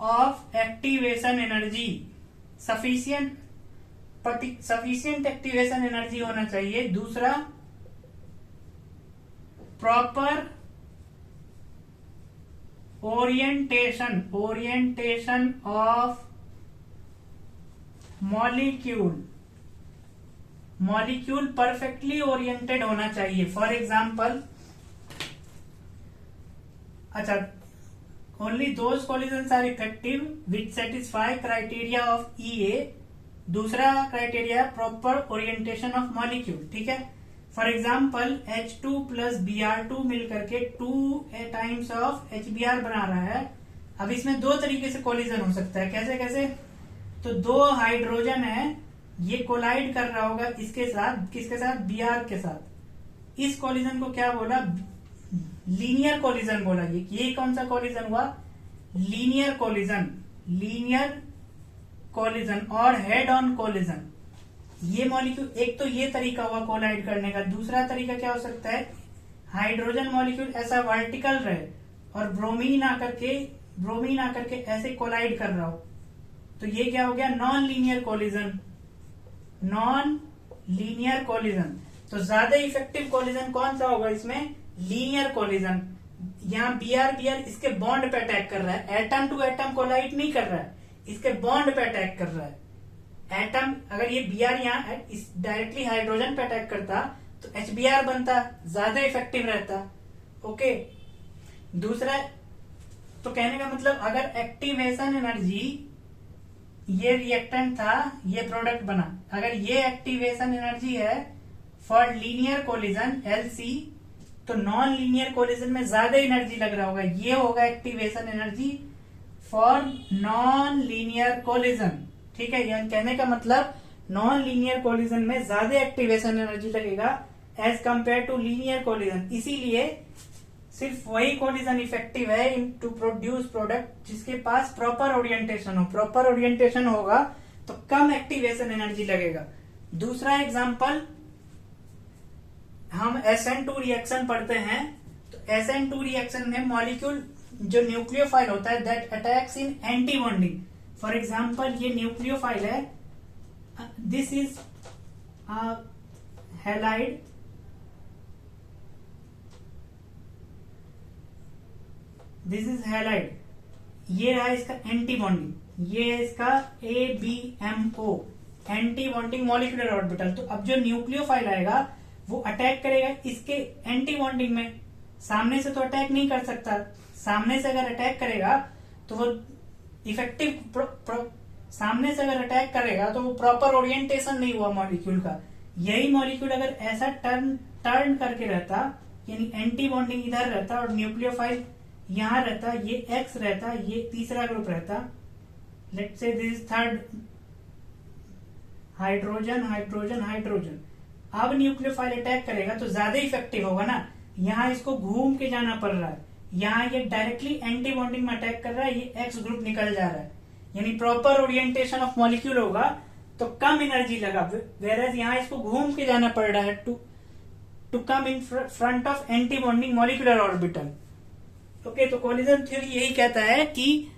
of activation energy, sufficient activation energy होना चाहिए। दूसरा, proper orientation of molecule perfectly oriented होना चाहिए। फॉर एग्जाम्पल, अच्छा, only those collisions are effective which satisfy criteria of EA। दूसरा criteria, proper orientation of molecule. ठीक है, for example H2 plus Br2 मिलकर के 2 टाइम्स ऑफ HBr बना रहा है। अब इसमें दो तरीके से कोलिजन हो सकता है। कैसे कैसे? तो दो हाइड्रोजन है, ये कोलाइड कर रहा होगा इसके साथ, किसके साथ? Br के साथ। इस कोलिजन को क्या बोला? लीनियर कोलिजन बोला। ये कौन सा कोलिजन हुआ? लीनियर कोलिजन और हेड ऑन कोलिजन। ये मॉलिक्यूल, एक तो ये तरीका हुआ कोलाइड करने का। दूसरा तरीका क्या हो सकता है? हाइड्रोजन मॉलिक्यूल ऐसा वर्टिकल रहे और ब्रोमीन आकर के ऐसे कोलाइड कर रहा हो, तो ये क्या हो गया? Non linear collision. तो ज्यादा इफेक्टिव कोलिजन कौन सा होगा इसमें? Linear collision. यहाँ Br इसके बॉन्ड पे अटैक कर रहा है, एटम टू एटम कोलाइड नहीं कर रहा है, इसके बॉन्ड पे अटैक कर रहा है। एटम, अगर ये Br यहाँ डायरेक्टली हाइड्रोजन पे अटैक करता तो HBr बनता, ज्यादा इफेक्टिव रहता। ओके, दूसरा, तो कहने का मतलब, अगर एक्टिवेशन एनर्जी, ये रिएक्टेंट था, ये प्रोडक्ट बना, अगर ये एक्टिवेशन एनर्जी है फॉर लीनियर कोलिजन LC, तो नॉन लीनियर कोलिजन में ज्यादा एनर्जी लग रहा होगा। ये होगा activation energy for non linear collision. ठीक है, यानी कहने का मतलब नॉन लीनियर कोलिजन में ज्यादा एक्टिवेशन एनर्जी लगेगा as compare to linear collision. इसीलिए सिर्फ वही कोलिजन इफेक्टिव है इन टू प्रोड्यूस प्रोडक्ट जिसके पास प्रॉपर ओरिएंटेशन हो। प्रॉपर ओरिएंटेशन होगा तो कम एक्टिवेशन एनर्जी लगेगा। दूसरा एग्जांपल, हम SN2 रिएक्शन पढ़ते हैं, तो SN2 रिएक्शन में मॉलिक्यूल जो न्यूक्लियोफाइल होता है that attacks in anti bonding. For example, ये न्यूक्लियोफाइल है, दिस इज हैलाइड, ये रहा इसका एंटी बॉन्डिंग, ये है इसका ABMO, anti bonding molecular orbital. तो अब जो न्यूक्लियोफाइल आएगा वो अटैक करेगा इसके एंटी बॉन्डिंग में, सामने से तो अटैक नहीं कर सकता। सामने से अगर अटैक करेगा तो वो इफेक्टिव, सामने से अगर अटैक करेगा तो वो प्रॉपर ओरिएंटेशन नहीं हुआ मॉलिक्यूल का। यही मॉलिक्यूल अगर ऐसा टर्न करके रहता, यानी एंटी बॉन्डिंग इधर रहता और न्यूक्लियोफाइल यहां रहता, ये X रहता, ये तीसरा ग्रुप रहता, let's say this third, hydrogen. अब न्यूक्लियोफाइल अटैक करेगा तो ज्यादा इफेक्टिव होगा ना। यहाँ इसको घूम के जाना पड़ रहा है, यहाँ ये डायरेक्टली एंटी बॉन्डिंग में अटैक कर रहा है, ये एक्स ग्रुप निकल जा रहा है, यानी प्रॉपर ओरिएंटेशन ऑफ मॉलिक्यूल होगा तो कम एनर्जी लगा, वेरएज यहाँ इसको घूम के जाना पड़ रहा है to come in front of anti bonding molecular orbital. Okay, तो कोलिजन थ्योरी यही कहता है कि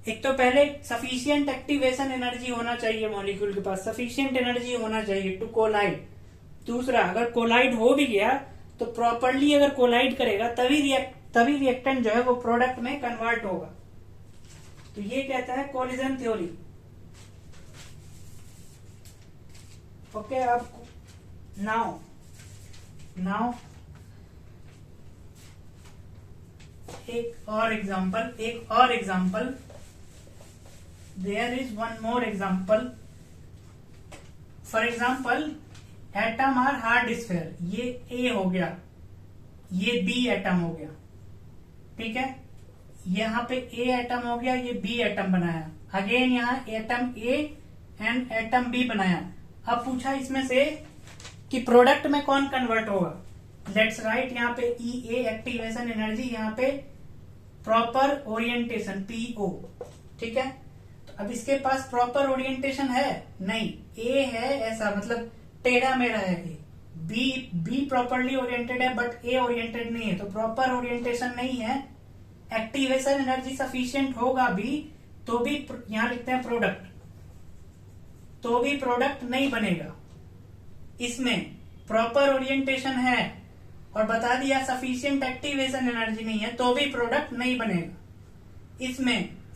एक तो पहले सफिशिएंट एक्टिवेशन एनर्जी होना चाहिए मॉलिक्यूल के पास, सफिशिएंट एनर्जी होना चाहिए टू कोलाइड। दूसरा, अगर कोलाइड हो भी गया तो प्रॉपरली अगर कोलाइड करेगा तभी रिएक्टेंट जो है वो प्रोडक्ट में कन्वर्ट होगा। तो ये कहता है कोलिजन थ्योरी। ओके, अब नाउ एक और example, there is one more example. For example, atom are hard sphere, ये ए हो गया, ये बी एटम हो गया, ठीक है, यहाँ पे ए एटम हो गया, ये बी एटम बनाया, अगेन यहाँ atom A and atom B बनाया। अब पूछा इसमें से कि प्रोडक्ट में कौन कन्वर्ट होगा। लेट्स राइट यहाँ पे ई ए एक्टिवेशन एनर्जी, यहाँ पे प्रॉपर ओरिएंटेशन पीओ, ठीक है। तो अब इसके पास प्रॉपर ओरिएंटेशन है नहीं, ए है ऐसा, मतलब टेढ़ा मेढ़ा है, बी प्रॉपरली ओरिएंटेड है बट ए ओरिएंटेड नहीं है, तो प्रॉपर ओरिएंटेशन नहीं है। एक्टिवेशन एनर्जी सफिशिएंट होगा भी तो भी यहां लिखते हैं प्रोडक्ट, तो भी प्रोडक्ट नहीं बनेगा। इसमें प्रॉपर ओरिएंटेशन है और बता दिया सफिशिएंट एक्टिवेशन एनर्जी नहीं है तो भी प्रोडक्ट नहीं बनेगा।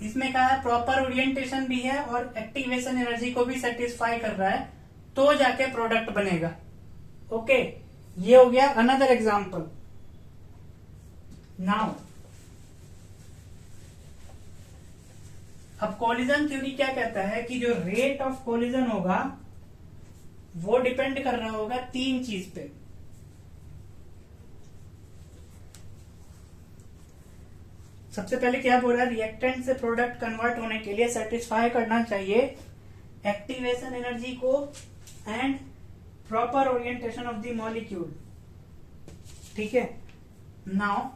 इसमें कहा है प्रॉपर ओरिएंटेशन भी है और एक्टिवेशन एनर्जी को भी सेटिस्फाई कर रहा है तो जाके प्रोडक्ट बनेगा। ओके, ये हो गया अनदर एग्जांपल। नाउ अब कोलिजन थ्योरी क्या कहता है कि जो रेट ऑफ कोलिजन होगा वो डिपेंड कर रहा होगा तीन चीज पे। सबसे पहले क्या बोल रहा है, रिएक्टेंट से प्रोडक्ट कन्वर्ट होने के लिए सेटिस्फाई करना चाहिए एक्टिवेशन एनर्जी को and proper orientation of the molecule, ठीक है। Now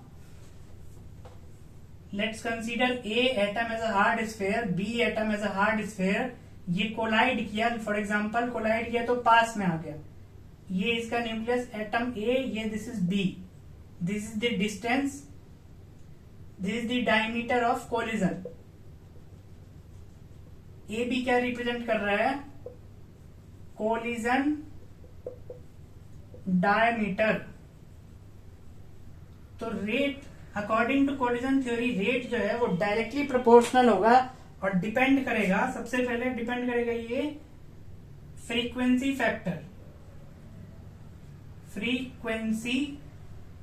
let's consider A atom as a hard sphere, B atom as a hard sphere, ये कोलाइड किया, फॉर एग्जांपल कोलाइड किया तो पास में आ गया, ये इसका न्यूक्लियस एटम ए, ये this is B, this is the distance, this is the diameter of collision. A B क्या रिप्रेजेंट कर रहा है, कोलिजन डायमीटर। तो rate according to collision theory rate जो है वो डायरेक्टली प्रोपोर्शनल होगा और डिपेंड करेगा, सबसे पहले डिपेंड करेगा ये फ्रीक्वेंसी फैक्टर। फ्रीक्वेंसी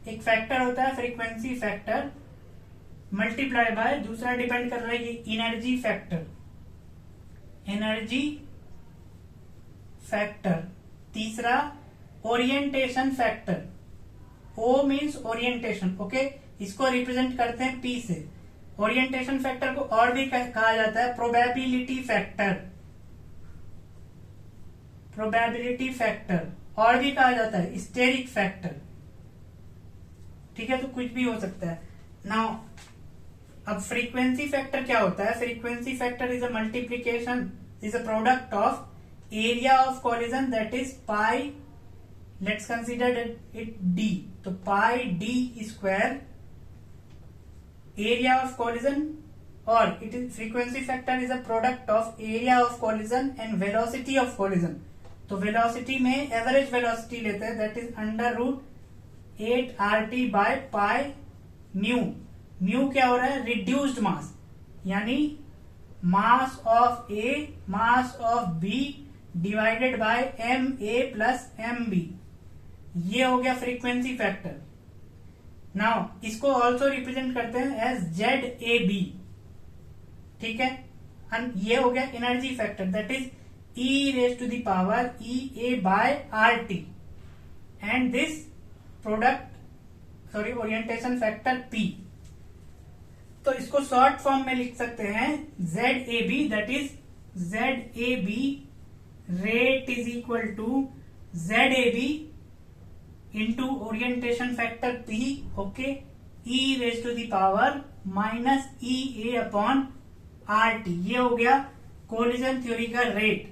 एक फैक्टर होता है, फ्रीक्वेंसी फैक्टर मल्टीप्लाई बाय, दूसरा डिपेंड कर रहा है ये एनर्जी फैक्टर, एनर्जी फैक्टर, तीसरा orientation factor, O means orientation, okay, इसको रिप्रेजेंट करते हैं पी से। ओरिएंटेशन फैक्टर को और भी कहा जाता है प्रोबेबिलिटी फैक्टर, प्रोबेबिलिटी फैक्टर, और भी कहा जाता है स्टेरिक फैक्टर, ठीक है, तो कुछ भी हो सकता है। नाउ अब फ्रीक्वेंसी फैक्टर क्या होता है, frequency factor is a multiplication, is a product of area of collision that is pi, let's consider it D, तो pi D square area of collision, or it is frequency factor is a product of area of collision and velocity of collision। तो velocity में average velocity लेते हैं, that is under root 8 RT by pi mu। mu क्या हो रहा है, reduced mass, यानी mass of A mass of B divided by ma plus mb, ये हो गया frequency factor। नाउ इसको ऑल्सो रिप्रेजेंट करते हैं एज जेड ए बी, ठीक है, एंड ये हो गया energy factor that is E raise to the power E A by R T, and this product sorry orientation factor P. तो इसको शॉर्ट फॉर्म में लिख सकते हैं Z A B, that is Z A B rate is equal to Z A B into orientation factor P, okay, E raise to the power minus E A upon R T. ये हो गया collision theory का rate.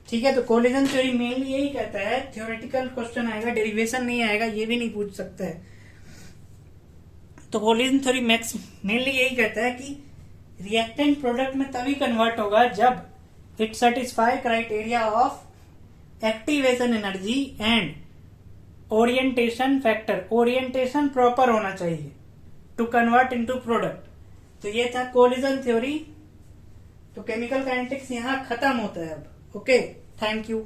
ठीक है, तो collision theory mainly यही कहता है, थ्योरेटिकल क्वेश्चन आएगा, डेरिवेशन नहीं आएगा, ये भी नहीं पूछ सकता है। तो कोलिजन थ्योरी मैक्स मेनली यही कहता है कि रिएक्टेंट प्रोडक्ट में तभी कन्वर्ट होगा जब it satisfy criteria of activation energy and orientation factor. Orientation proper होना चाहिए टू कन्वर्ट इनटू प्रोडक्ट। तो ये था कोलिजन थ्योरी। तो केमिकल काइनेटिक्स यहां खत्म होता है अब। Okay, thank you.